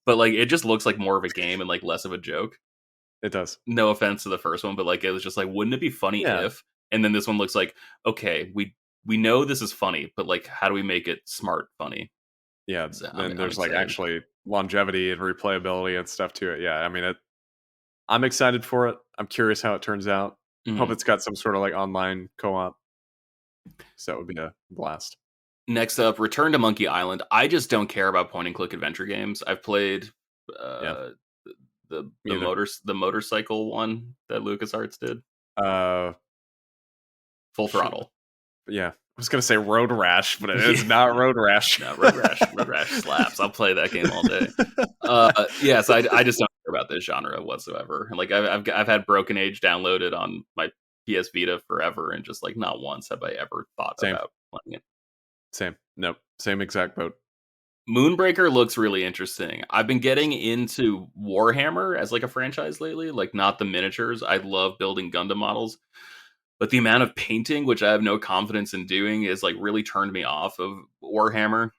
But like it just looks like more of a game and like less of a joke. It does. No offense to the first one, but like it was just like, wouldn't it be funny if? And then this one looks like, okay, we know this is funny, but like, how do we make it smart funny? Yeah, so, and there's like actually longevity and replayability and stuff to it. Yeah, I mean, I'm excited for it. I'm curious how it turns out. Mm-hmm. Hope it's got some sort of like online co-op. So that would be a blast. Next up, Return to Monkey Island. I just don't care about point-and-click adventure games. I've played the motorcycle one that LucasArts did. Full Throttle. Yeah, I was gonna say Road Rash, but it is not Road Rash. No, Road Rash slaps. I'll play that game all day. Yes, I just don't care about this genre whatsoever. Like I've had Broken Age downloaded on my PS Vita forever, and just like not once have I ever thought about playing it. Same. Nope. Same exact boat. Moonbreaker looks really interesting. I've been getting into Warhammer as like a franchise lately, like not the miniatures. I love building Gundam models. But the amount of painting, which I have no confidence in doing, is like really turned me off of Warhammer.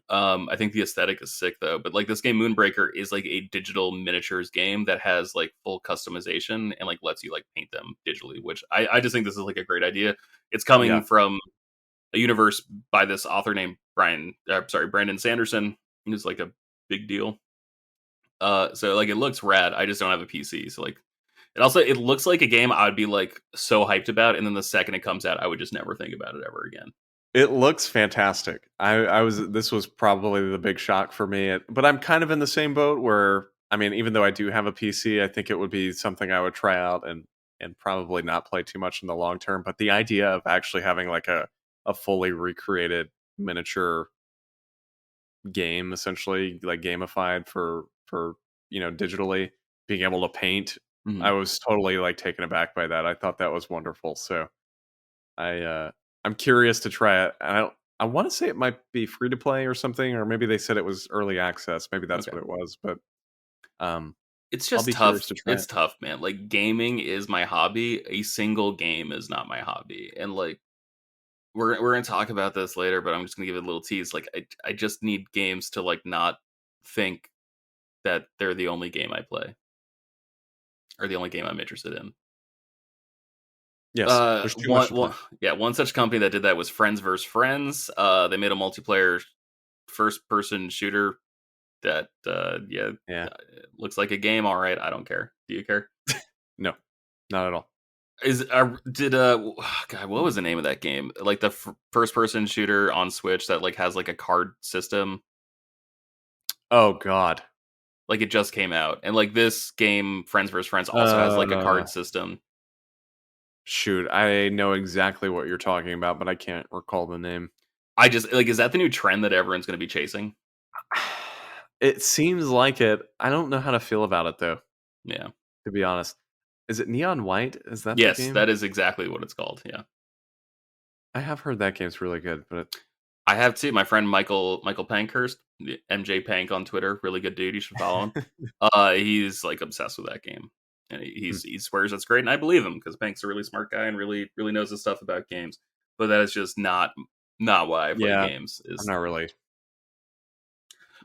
I think the aesthetic is sick though. But like this game Moonbreaker is like a digital miniatures game that has like full customization and like lets you like paint them digitally, which I just think this is like a great idea. It's coming Yeah. from a universe by this author named Brandon Sanderson, who's like a big deal. So like it looks rad. I just don't have a PC, so like it looks like a game I would be like so hyped about, and then the second it comes out, I would just never think about it ever again. It looks fantastic. I was this was probably the big shock for me, but I'm kind of in the same boat where I mean, even though I do have a PC, I think it would be something I would try out and probably not play too much in the long term. But the idea of actually having like a fully recreated miniature game, essentially like gamified for digitally being able to paint, I Mhm. was totally like taken aback by that. I thought that was wonderful. So I'm curious to try it. I want to say it might be free to play or something, or maybe they said it was early access. Maybe that's Okay. what it was, but um, It's I'll just be curious tough. to try It's it. tough, man. Like gaming is my hobby. A single game is not my hobby. And like we're gonna talk about this later, but I'm just gonna give it a little tease. Like I just need games to like not think that they're the only game I play or the only game I'm interested in. Yes, there's too much to play. One such company that did that was Friends vs. Friends. They made a multiplayer first person shooter that Yeah, looks like a game. All right, I don't care. Do you care? no, not at all. Is did God, what was the name of that game? Like the first person shooter on Switch that like has like a card system. Oh God, Like it just came out, and like this game, Friends vs. Friends, also has like a uh, card system. shoot, I know exactly what you're talking about, but I can't recall the name. I just like, is that the new trend that everyone's going to be chasing? It seems like it. I don't know how to feel about it though, Yeah. to be honest. Is it Neon White? Is that the Yes, game? that is exactly what it's called. Yeah. I have heard that game's really good, but I have too. My friend Michael Pankhurst, MJ Pank on Twitter, really good dude. You should follow him. He's like obsessed with that game, and he swears it's great, and I believe him because Pank's a really smart guy and really knows his stuff about games. But that is just not why I play yeah, games. I'm Is not really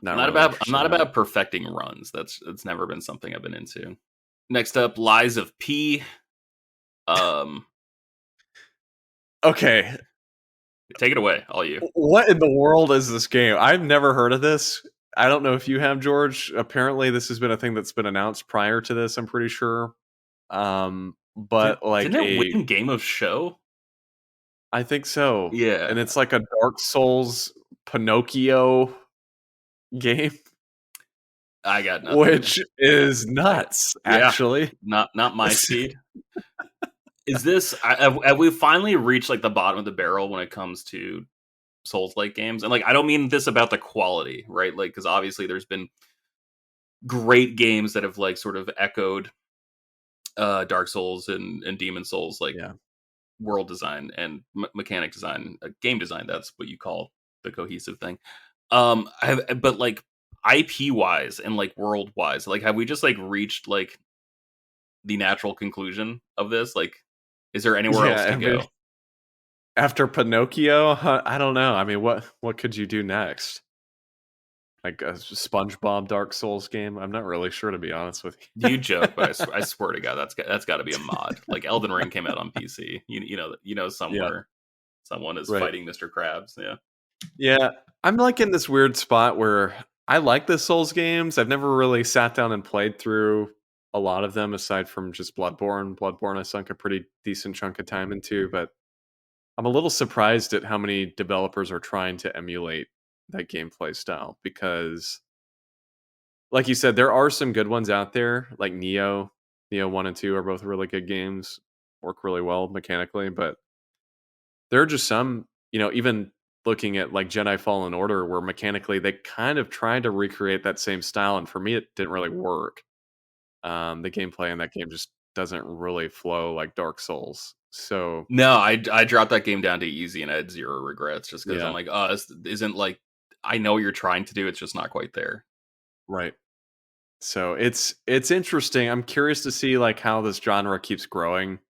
I'm interested not in that. about perfecting runs. That's never been something I've been into. Next up, Lies of P. Um, Okay, take it away, all you. what in the world is this game? I've never heard of this. I don't know if you have, George. Apparently, this has been a thing that's been announced prior to this. I'm pretty sure. But like Didn't it a, win Game of Show? I think so, and Yeah, it's like a Dark Souls Pinocchio game, I got nothing. which is I nuts. Yeah, Actually, not my speed. Is this have we finally reached like the bottom of the barrel when it comes to Souls like games? And like I don't mean this about the quality, right? Like because obviously there's been great games that have like sort of echoed Dark Souls and Demon Souls, like yeah, world design and mechanic design, game design. That's what you call the cohesive thing. But like IP wise and like world wise, like have we just like reached like the natural conclusion of this? Like, is there anywhere else yeah. to I mean, go? after Pinocchio, I don't know. I mean, what could you do next? Like a SpongeBob Dark Souls game? I'm not really sure, to be honest with you. You joke, but I swear to God, that's got to be a mod. Like Elden Ring came out on PC. You know Yeah, somewhere someone is right. fighting Mr. Krabs. Yeah. Yeah, I'm like in this weird spot where I like the Souls games. I've never really sat down and played through a lot of them aside from just Bloodborne. Bloodborne I sunk a pretty decent chunk of time into, but I'm a little surprised at how many developers are trying to emulate that gameplay style because like you said, there are some good ones out there, like Neo 1 and 2 are both really good games, work really well mechanically, but there are just some, even looking at like Jedi Fallen Order, where mechanically they kind of tried to recreate that same style, and for me, it didn't really work. The gameplay in that game just doesn't really flow like Dark Souls. So No, I dropped that game down to easy and I had zero regrets just because I'm yeah, like, oh, this isn't like I know what you're trying to do. It's just not quite there. right. So it's interesting. I'm curious to see like how this genre keeps growing.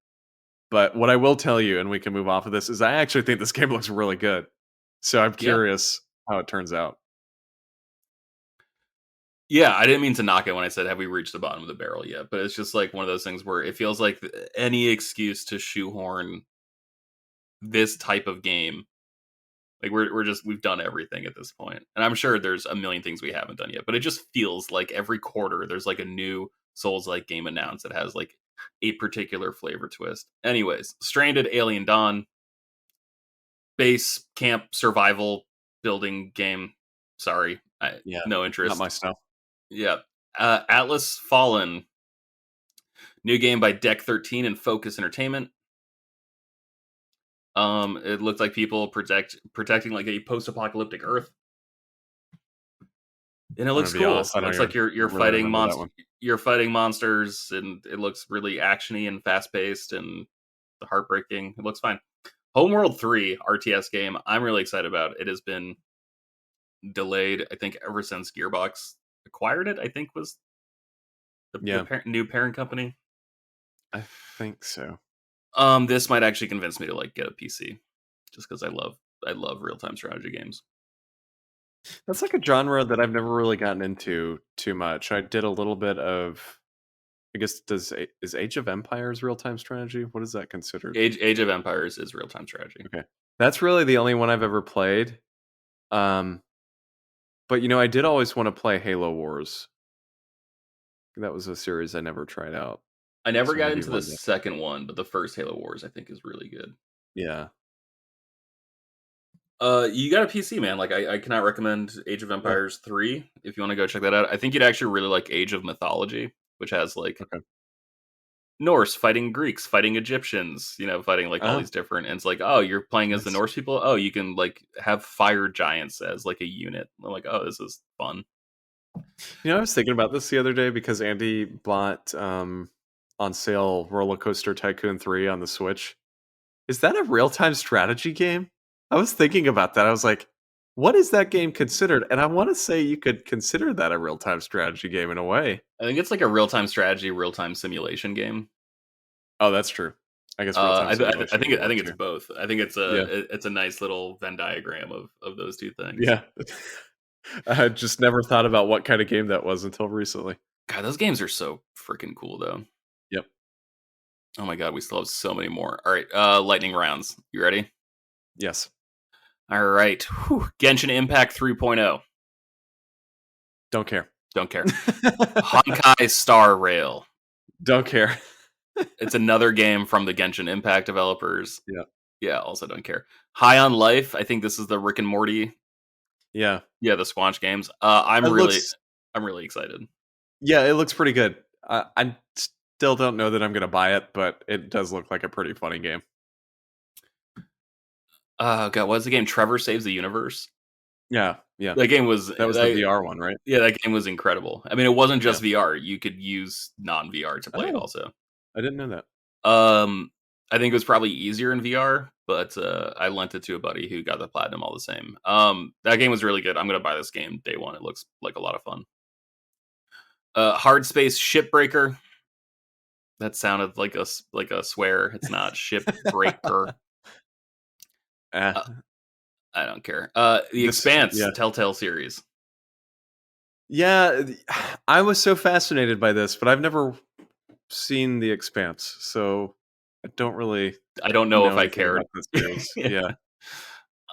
But what I will tell you, and we can move off of this, is I actually think this game looks really good. So I'm Yeah. curious how it turns out. Yeah, I didn't mean to knock it when I said have we reached the bottom of the barrel yet, but it's just like one of those things where it feels like any excuse to shoehorn this type of game. Like we've done everything at this point. And I'm sure there's a million things we haven't done yet, but it just feels like every quarter there's like a new Souls-like game announced that has like a particular flavor twist. Anyways, Stranded, Alien Dawn, base camp survival building game. Sorry, Yeah, no interest. not my stuff. Yeah. Atlas Fallen, new game by Deck 13 and Focus Entertainment. It looked like people protecting like a post-apocalyptic Earth, and it looks cool. Honest, It looks like you're really fighting monsters. You're fighting monsters, and it looks really actiony and fast-paced and heartbreaking. It looks fine. Homeworld 3 RTS game. I'm really excited about. It has been delayed, I think, ever since Gearbox acquired it. I think was the new parent company. I think so. This might actually convince me to like get a PC, just because I love real-time strategy games. That's like a genre that I've never really gotten into too much. I did a little bit of, I guess, is Age of Empires real-time strategy? What is that considered? Age of Empires is real-time strategy. Okay, that's really the only one I've ever played. But I did always want to play Halo Wars. That was a series I never tried out. I never got into the second one, but the first Halo Wars I think is really good. Yeah. You got a PC, man. Like I cannot recommend Age of Empires 3 if you want to go check that out. I think you'd actually really like Age of Mythology, which has like Norse fighting Greeks, fighting Egyptians, fighting like all these different. And it's like, oh, you're playing as the Norse people. Oh, you can like have fire giants as like a unit. I'm like, oh, this is fun. I was thinking about this the other day because Andie bought on sale Roller Coaster Tycoon 3 on the Switch. Is that a real-time strategy game? I was thinking about that. I was like, what is that game considered? And I want to say you could consider that a real-time strategy game in a way. I think it's like a real-time strategy, real-time simulation game. Oh, that's true. I guess I think it's both. I think it's a nice little Venn diagram of those two things. Yeah. I just never thought about what kind of game that was until recently. God, those games are so freaking cool, though. Yep. Oh my god, we still have so many more. All right, lightning rounds. You ready? Yes. All right. Genshin Impact 3.0. Don't care. Honkai Star Rail. Don't care. It's another game from the Genshin Impact developers. Yeah. Yeah, also don't care. High on Life. I think this is the Rick and Morty. Yeah. Yeah, the Squanch games. I'm really excited. Yeah, it looks pretty good. I still don't know that I'm going to buy it, but it does look like a pretty funny game. God, what was the game? Trevor Saves the Universe? Yeah. That game was... That was the VR one, right? Yeah, that game was incredible. I mean, it wasn't just VR. You could use non-VR to play it also. I didn't know that. I think it was probably easier in VR, but I lent it to a buddy who got the platinum all the same. That game was really good. I'm going to buy this game day one. It looks like a lot of fun. Hard Space Shipbreaker. That sounded like a swear. It's not Shipbreaker. I don't care. The Expanse, Telltale series. Yeah, I was so fascinated by this, but I've never seen The Expanse, so I don't know if I cared. Yeah.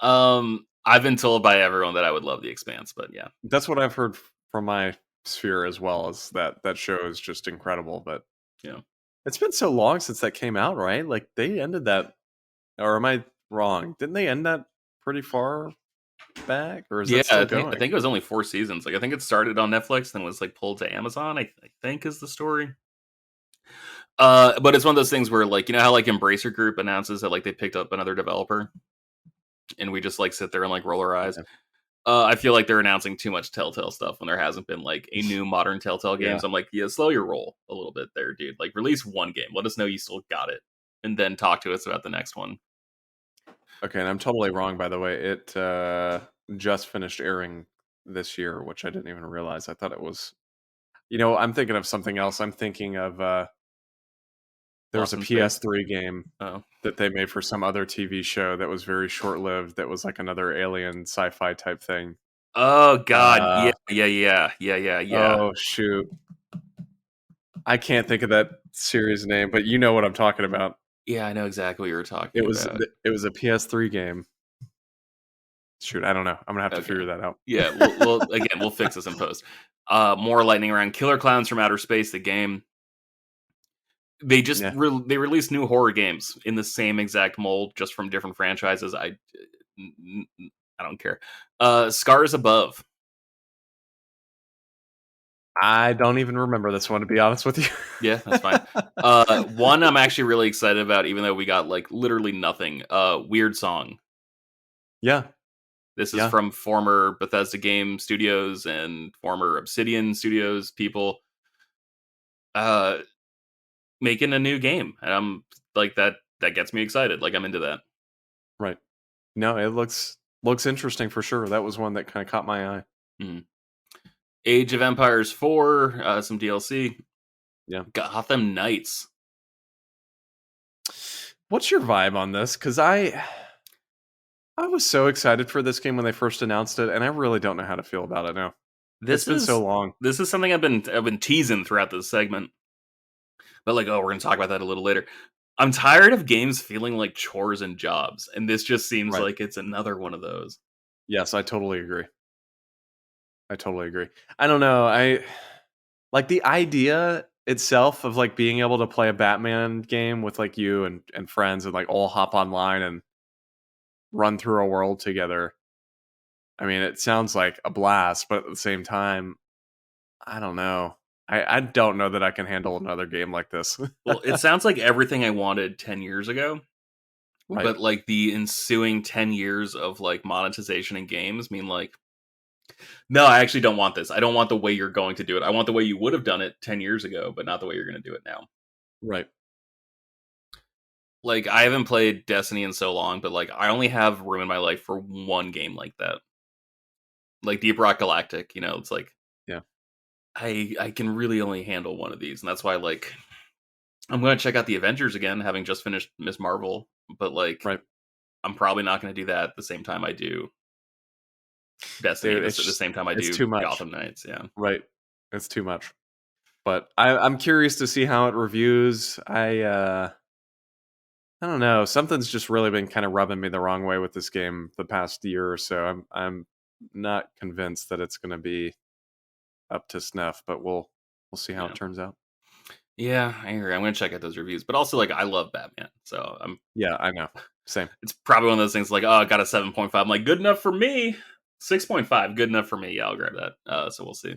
I've been told by everyone that I would love The Expanse, but yeah. That's what I've heard from my sphere as well, is that show is just incredible, but yeah. It's been so long since that came out, right? Like they ended that, or am I wrong? Didn't they end that pretty far back, or is that still going? I think it was only 4 seasons. Like I think it started on Netflix, then was like pulled to Amazon. I think is the story. But it's one of those things where, like, how like Embracer Group announces that like they picked up another developer, and we just like sit there and like roll our eyes. Yeah. I feel like they're announcing too much Telltale stuff when there hasn't been like a new modern Telltale game. So I'm like, slow your roll a little bit there, dude. Like, release one game. Let us know you still got it, and then talk to us about the next one. Okay, and I'm totally wrong, by the way. It just finished airing this year, which I didn't even realize. I thought it was... I'm thinking of something else. I'm thinking of... there was a PS3 game that they made for some other TV show that was very short-lived, that was like another alien sci-fi type thing. Oh God, Uh, yeah. oh shoot, I can't think of that series name, but you know what I'm talking about. Yeah, I know exactly what you were It talking was about. it was a PS3 game. Shoot, I don't know. I'm gonna have to Okay. figure that out. Yeah, we'll fix this in post. More lightning round. Killer Clowns from Outer Space, the game. They just Yeah, they released new horror games in the same exact mold, just from different franchises. I don't care. Scars Above. I don't even remember this one, to be honest with you. Yeah, that's fine. One I'm actually really excited about, even though we got like literally nothing. Weird Song. Yeah, This is yeah, from former Bethesda Game Studios and former Obsidian Studios people. Uh, Making a new game, and I'm like that. That gets me excited. Like I'm into that. right. No, it looks interesting for sure. That was one that kind of caught my eye. Mhm. Age of Empires 4, some DLC. Yeah. Gotham Knights. What's your vibe on this? Because I was so excited for this game when they first announced it, and I really don't know how to feel about it now. It's This been so is long. this is something I've been teasing throughout this segment. But like, oh, we're gonna talk about that a little later. I'm tired of games feeling like chores and jobs, and this just seems Right. like it's another one of those. Yes, I totally agree. I totally agree. I don't know. I like the idea itself of like being able to play a Batman game with like you and friends and like all hop online and run through a world together. I mean, it sounds like a blast, but at the same time, I don't know. I don't know that I can handle another game like this. Well, it sounds like everything I wanted 10 years ago, Right. but like the ensuing 10 years of like monetization in games mean like, no, I actually don't want this. I don't want the way you're going to do it. I want the way you would have done it 10 years ago, but not the way you're going to do it now. Right. Like, I haven't played Destiny in so long, but like, I only have room in my life for one game like that. Like Deep Rock Galactic, it's like, Yeah. I can really only handle one of these. And that's why, like, I'm going to check out the Avengers again, having just finished Miss Marvel, but like, Right. I'm probably not going to do that at the same time I do Destiny, Dude, at the same time I it's do too much. Gotham Knights. Yeah. Right. It's too much. But I'm curious to see how it reviews. I don't know. Something's just really been kind of rubbing me the wrong way with this game the past year or so. I'm not convinced that it's going to be up to snuff, but we'll see how Yeah. it turns out. Yeah, I agree. I'm going to check out those reviews, but also like I love Batman, so Yeah, I know. Same. it's probably one of those things like, oh, I got a 7.5. I'm like, good enough for me. 6.5, good enough for me. Yeah, I'll grab that. So we'll see.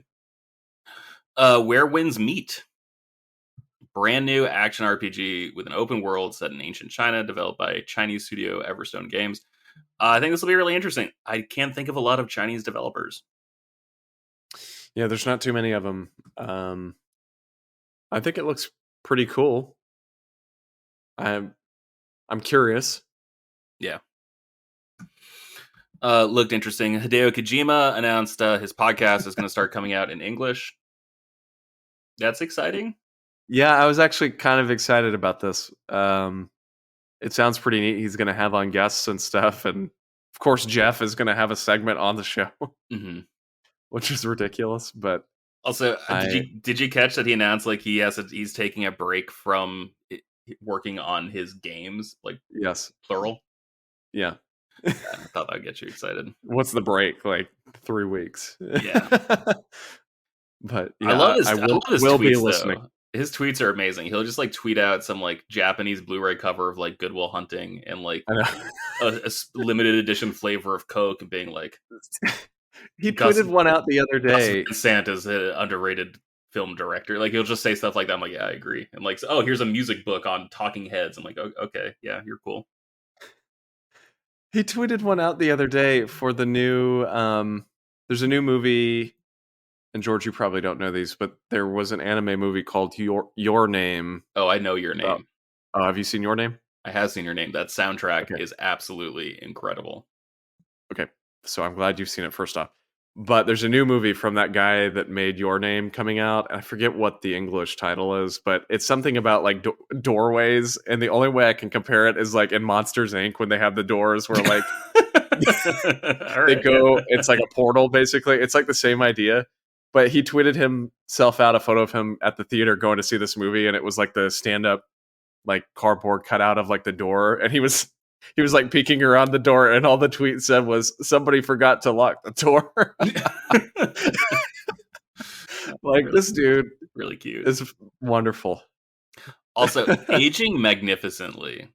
Where Winds Meet. Brand new action RPG with an open world set in ancient China, developed by Chinese studio Everstone Games. I think this will be really interesting. I can't think of a lot of Chinese developers. Yeah, there's not too many of them. I think it looks pretty cool. I'm curious. Yeah. Looked interesting. Hideo Kojima announced his podcast is going to start coming out in English. That's exciting. Yeah, I was actually kind of excited about this. It sounds pretty neat. He's going to have on guests and stuff, and of course, Geoff is going to have a segment on the show, Mm-hmm. which is ridiculous. But Also, did you catch that he announced like he's taking a break from working on his games, like yes, plural? yeah. I thought that would get you excited. What's the break? Like 3 weeks? Yeah. But I yeah, love his, I I love his will tweets be listening. though. His tweets are amazing. He'll just like tweet out some like Japanese Blu-ray cover of like Good Will Hunting and like I know. a limited edition flavor of Coke, and being like, He Gus- tweeted one out the other Gus day. Van Sant is an underrated film director. Like he'll just say stuff like that. I'm like, yeah, I agree. And like, oh, here's a music book on Talking Heads. I'm like, okay, yeah, you're cool. He tweeted one out the other day for the new. There's a new movie, and George, you probably don't know these, but there was an anime movie called Your Name. Oh, I know Your Name. Have you seen Your Name? I have seen Your Name. That soundtrack is absolutely incredible. Okay, so I'm glad you've seen it first off. But there's a new movie from that guy that made Your Name coming out. I forget what the English title is, but it's something about like doorways. And the only way I can compare it is like in Monsters Inc. when they have the doors where like They go, it's like a portal, basically. It's like the same idea. But he tweeted himself out a photo of him at the theater going to see this movie, and it was like the stand-up like cardboard cutout of like the door, and he was like peeking around the door, and all the tweet said was, "Somebody forgot to lock the door." Like, this dude really cute. is wonderful. Also, aging magnificently.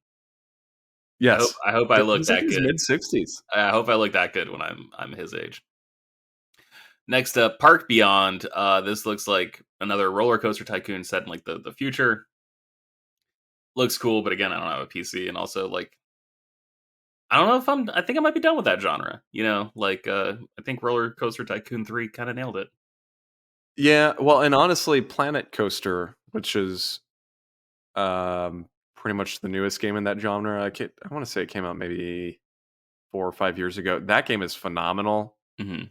Yes, I hope I look that good. Mid-60s. I hope I look that good when I'm his age. Next up, Park Beyond. This looks like another roller coaster tycoon set in like the future. Looks cool, but again, I don't have a PC, and also like I don't know if I think I might be done with that genre. You know, like I think Roller Coaster Tycoon 3 kind of nailed it. Yeah, well, and honestly, Planet Coaster, which is pretty much the newest game in that genre. I want to say it came out maybe 4 or 5 years ago. That game is phenomenal. Mm-hmm.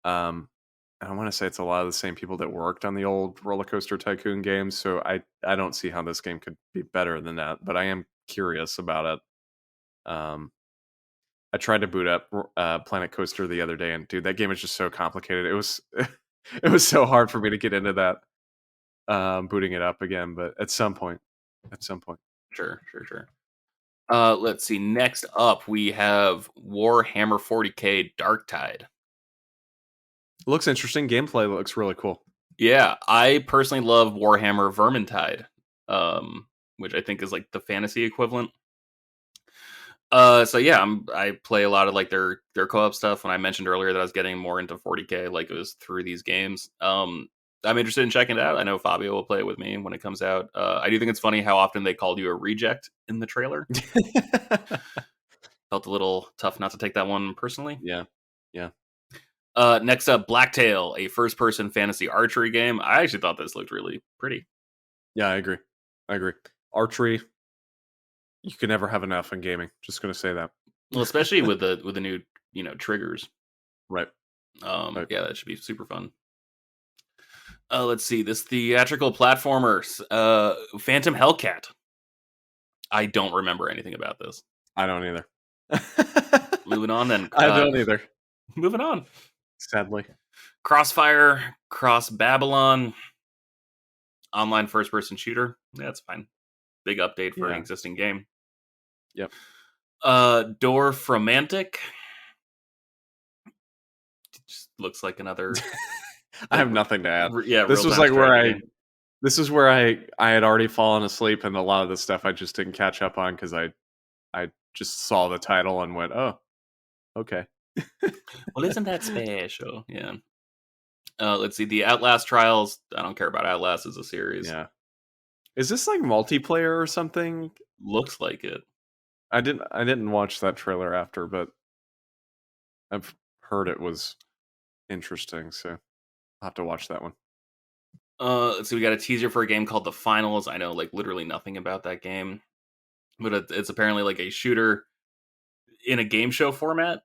I want to say it's a lot of the same people that worked on the old Roller Coaster Tycoon games, so I don't see how this game could be better than that, but I am curious about it. I tried to boot up Planet Coaster the other day, and dude, that game is just so complicated. It was it was so hard for me to get into that, booting it up again, but at some point. Sure. Let's see. Next up, we have Warhammer 40k Darktide. Looks interesting. Gameplay looks really cool. Yeah, I personally love Warhammer Vermintide, which I think is like the fantasy equivalent. So yeah, I play a lot of like their co-op stuff. When I mentioned earlier that I was getting more into 40k, like it was through these games. I'm interested in checking it out. I know Fabio will play it with me when it comes out. I do think it's funny how often they called you a reject in the trailer. Felt a little tough not to take that one personally. Yeah. Next up, Blacktail, a first-person fantasy archery game. I actually thought this looked really pretty. Yeah, I agree. Archery, you can never have enough in gaming. Just going to say that. Well, especially with the new, triggers. Right. Yeah, that should be super fun. Let's see, this theatrical platformer, Phantom Hellcat. I don't remember anything about this. I don't either. Moving on then. I don't either. Moving on. Sadly. Crossfire, Cross Babylon, online first-person shooter. That's fine. Big update for an existing game. Yep. Dorfromantic. Just looks like another. I have nothing to add. Yeah, this was like This is where I had already fallen asleep, and a lot of the stuff I just didn't catch up on because I just saw the title and went, oh, okay. Well, isn't that special? Yeah. Let's see, the Outlast Trials. I don't care about Outlast as a series. Yeah. Is this like multiplayer or something? Looks like it. I didn't watch that trailer after, but I've heard it was interesting, so I'll have to watch that one. Let's see, we got a teaser for a game called The Finals. I know like literally nothing about that game, but it's apparently like a shooter in a game show format.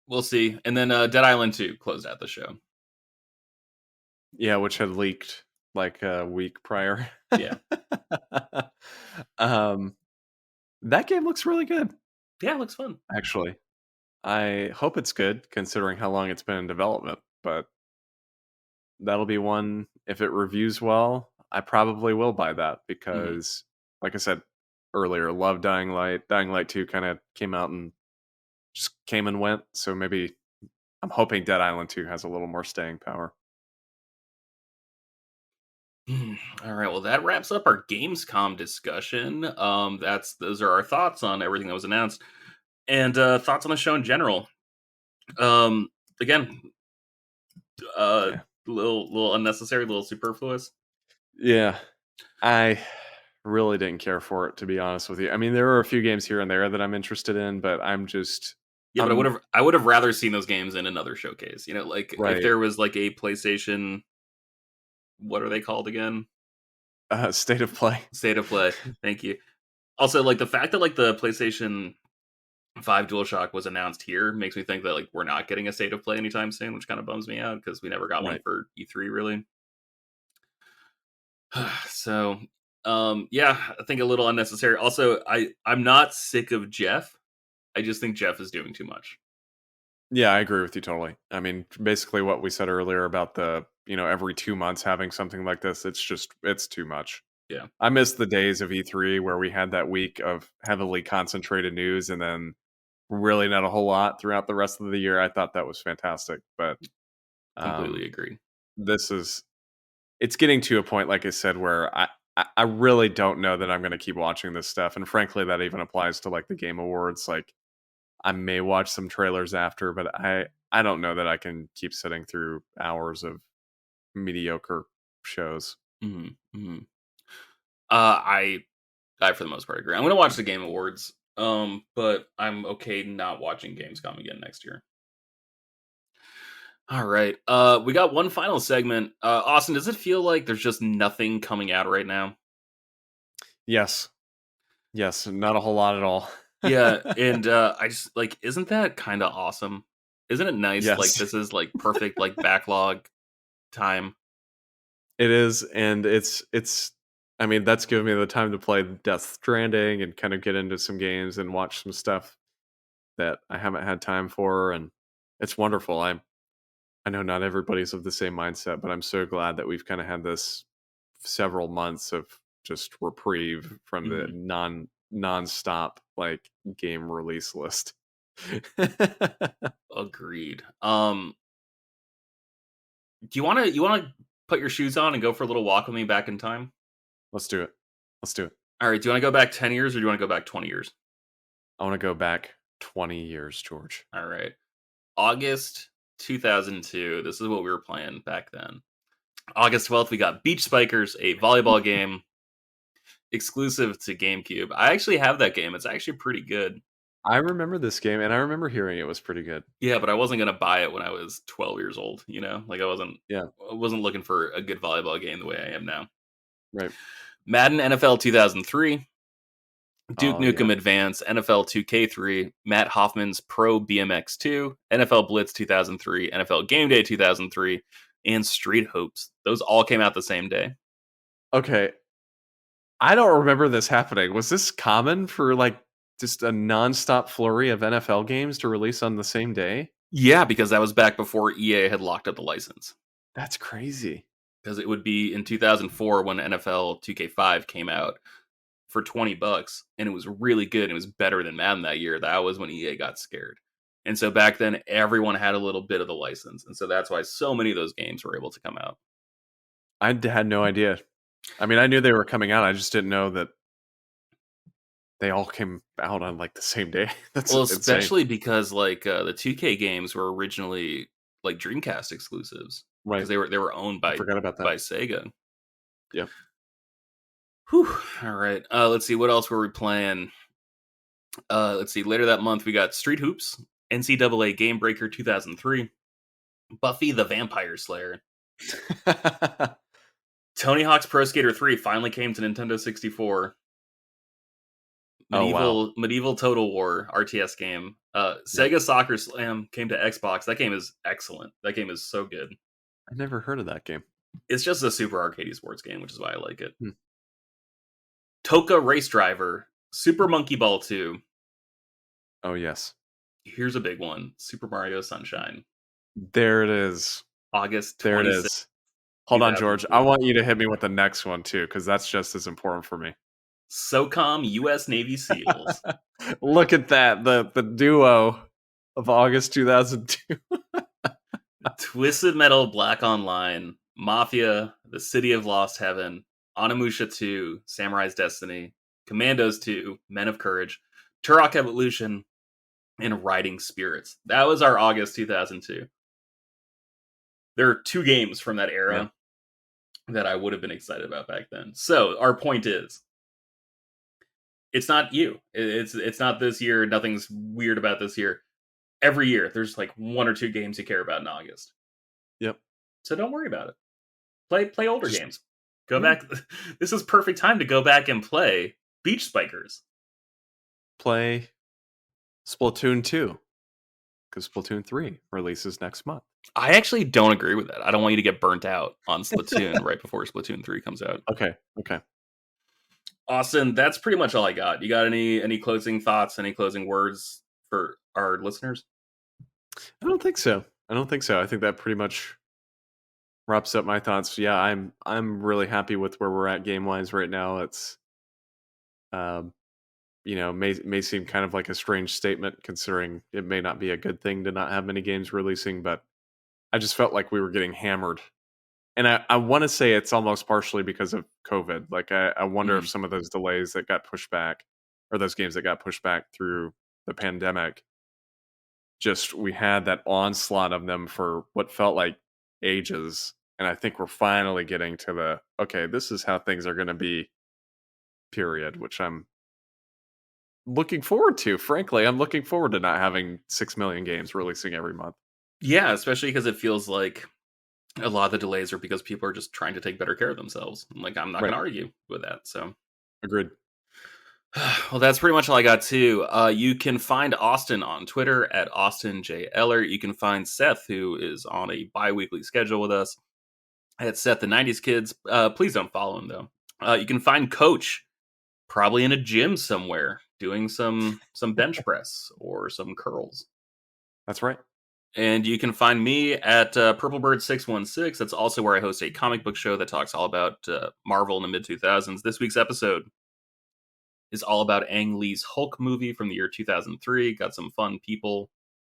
We'll see. And then Dead Island 2 closed out the show. Yeah, which had leaked like a week prior. Yeah. That game looks really good. Yeah, it looks fun. Actually, I hope it's good considering how long it's been in development, but that'll be one, if it reviews well, I probably will buy that because, like I said earlier, love Dying Light. Dying Light 2 kind of came out and just came and went, so maybe I'm hoping Dead Island 2 has a little more staying power. All right, well, that wraps up our Gamescom discussion. Those are our thoughts on everything that was announced and thoughts on the show in general. Again, little unnecessary, little superfluous. Yeah, I really didn't care for it, to be honest with you. I mean, there are a few games here and there that I'm interested in, but I'm just but I would have rather seen those games in another showcase. You know, like if there was like a PlayStation, what are they called again? State of Play. State of Play. Thank you. Also, like the fact that like the PlayStation 5 DualShock was announced here makes me think that like we're not getting a State of Play anytime soon, which kind of bums me out because we never got one for E3 really. So, yeah, I think a little unnecessary. Also, I'm not sick of Geoff. I just think Geoff is doing too much. Yeah, I agree with you totally. I mean, basically what we said earlier about the, every 2 months having something like this, it's too much. Yeah. I miss the days of E3 where we had that week of heavily concentrated news and then really not a whole lot throughout the rest of the year. I thought that was fantastic, but Completely agree. It's getting to a point, like I said, where I really don't know that I'm going to keep watching this stuff. And frankly, that even applies to like the Game Awards. Like, I may watch some trailers after, but I don't know that I can keep sitting through hours of mediocre shows. I for the most part agree. I'm going to watch the Game Awards, but I'm okay not watching Gamescom again next year. All right. We got one final segment. Austin, does it feel like there's just nothing coming out right now? Yes, not a whole lot at all. Yeah, and I just like, isn't that kind of awesome? Isn't it nice? Yes. Like, this is like perfect like backlog time. It is, and it's. I mean, that's given me the time to play Death Stranding and kind of get into some games and watch some stuff that I haven't had time for, and it's wonderful. I know not everybody's of the same mindset, but I'm so glad that we've kind of had this several months of just reprieve from the non-stop like game release list. Agreed. Do you want to put your shoes on and go for a little walk with me back in time? Let's do it. All right. Do you want to go back 10 years or do you want to go back 20 years? I want to go back 20 years, George. All right. August 2002. This is what we were playing back then. August 12th, we got Beach Spikers, a volleyball game exclusive to GameCube. I actually have that game. It's actually pretty good. I remember this game, and I remember hearing it was pretty good. Yeah, but I wasn't gonna buy it when I was 12 years old. Like I wasn't looking for a good volleyball game the way I am now. Right. Madden NFL 2003, Duke Nukem Advance, NFL 2K3, Matt Hoffman's Pro BMX 2, NFL Blitz 2003, NFL Game Day 2003, and Street Hopes. Those all came out the same day. Okay. I don't remember this happening. Was this common for like just a nonstop flurry of NFL games to release on the same day? Yeah, because that was back before EA had locked up the license. That's crazy. Because it would be in 2004 when NFL 2K5 came out for $20, and it was really good. It was better than Madden that year. That was when EA got scared. And so back then, everyone had a little bit of the license. And so that's why so many of those games were able to come out. I had no idea. I mean, I knew they were coming out. I just didn't know that they all came out on like the same day. That's especially insane. Because like the 2K games were originally like Dreamcast exclusives, right? Because they were owned by Sega. Yeah. Whew. All right. Let's see. What else were we playing? Let's see. Later that month, we got Street Hoops, NCAA Game Breaker 2003, Buffy the Vampire Slayer. Tony Hawk's Pro Skater 3 finally came to Nintendo 64. Medieval Total War RTS game. Sega Soccer Slam came to Xbox. That game is excellent. That game is so good. I never heard of that game. It's just a super arcadey sports game, which is why I like it. Toka Race Driver, Super Monkey Ball 2. Oh, yes. Here's a big one. Super Mario Sunshine. There it is. August 26th. There it is. Hold on, George. I want you to hit me with the next one, too, because that's just as important for me. SOCOM U.S. Navy SEALs. Look at that. The duo of August 2002. Twisted Metal Black Online, Mafia, The City of Lost Heaven, Onimusha 2, Samurai's Destiny, Commandos 2, Men of Courage, Turok Evolution, and Riding Spirits. That was our August 2002. There are 2 games from that era that I would have been excited about back then. So our point is, it's not you. It's not this year. Nothing's weird about this year. Every year, there's like 1 or 2 games you care about in August. Yep. So don't worry about it. Play older games. Go back. This is perfect time to go back and play Beach Spikers. Play Splatoon 2. Because Splatoon 3 releases next month. I actually don't agree with that. I don't want you to get burnt out on Splatoon right before Splatoon 3 comes out. Okay. Austin, that's pretty much all I got. You got any closing thoughts, any closing words for our listeners? I don't think so. I think that pretty much wraps up my thoughts. Yeah, I'm really happy with where we're at game wise right now. It's um, may seem kind of like a strange statement considering it may not be a good thing to not have many games releasing, but I just felt like we were getting hammered. And I want to say it's almost partially because of COVID. Like I wonder if some of those delays that got pushed back, or those games that got pushed back through the pandemic, just we had that onslaught of them for what felt like ages. And I think we're finally getting to the okay, this is how things are going to be, period, which I'm looking forward to. Frankly, I'm looking forward to not having 6 million games releasing every month. Yeah, especially because it feels like a lot of the delays are because people are just trying to take better care of themselves. Like, I'm not going Right. to argue with that. So, Agreed. well, that's pretty much all I got too. You can find Austin on Twitter at Austin J. Eller. You can find Seth, who is on a bi-weekly schedule with us, at Seth the 90s Kids. Please don't follow him, though. You can find Coach probably in a gym somewhere doing some bench press or some curls. That's right. And you can find me at Purplebird616. That's also where I host a comic book show that talks all about Marvel in the mid-2000s. This week's episode is all about Ang Lee's Hulk movie from the year 2003. Got some fun people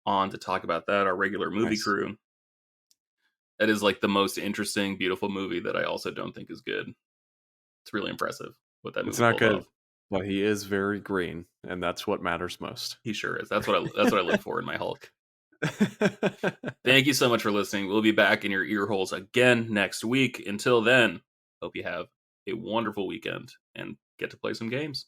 on to talk about that, our regular movie crew. That is like the most interesting, beautiful movie that I also don't think is good. It's really impressive what that movie It's not pulled good, off. but he is very green, and that's what matters most. He sure is. That's what I look for in my Hulk. Thank you so much for listening. We'll be back in your ear holes again next week. Until then, hope you have a wonderful weekend and get to play some games.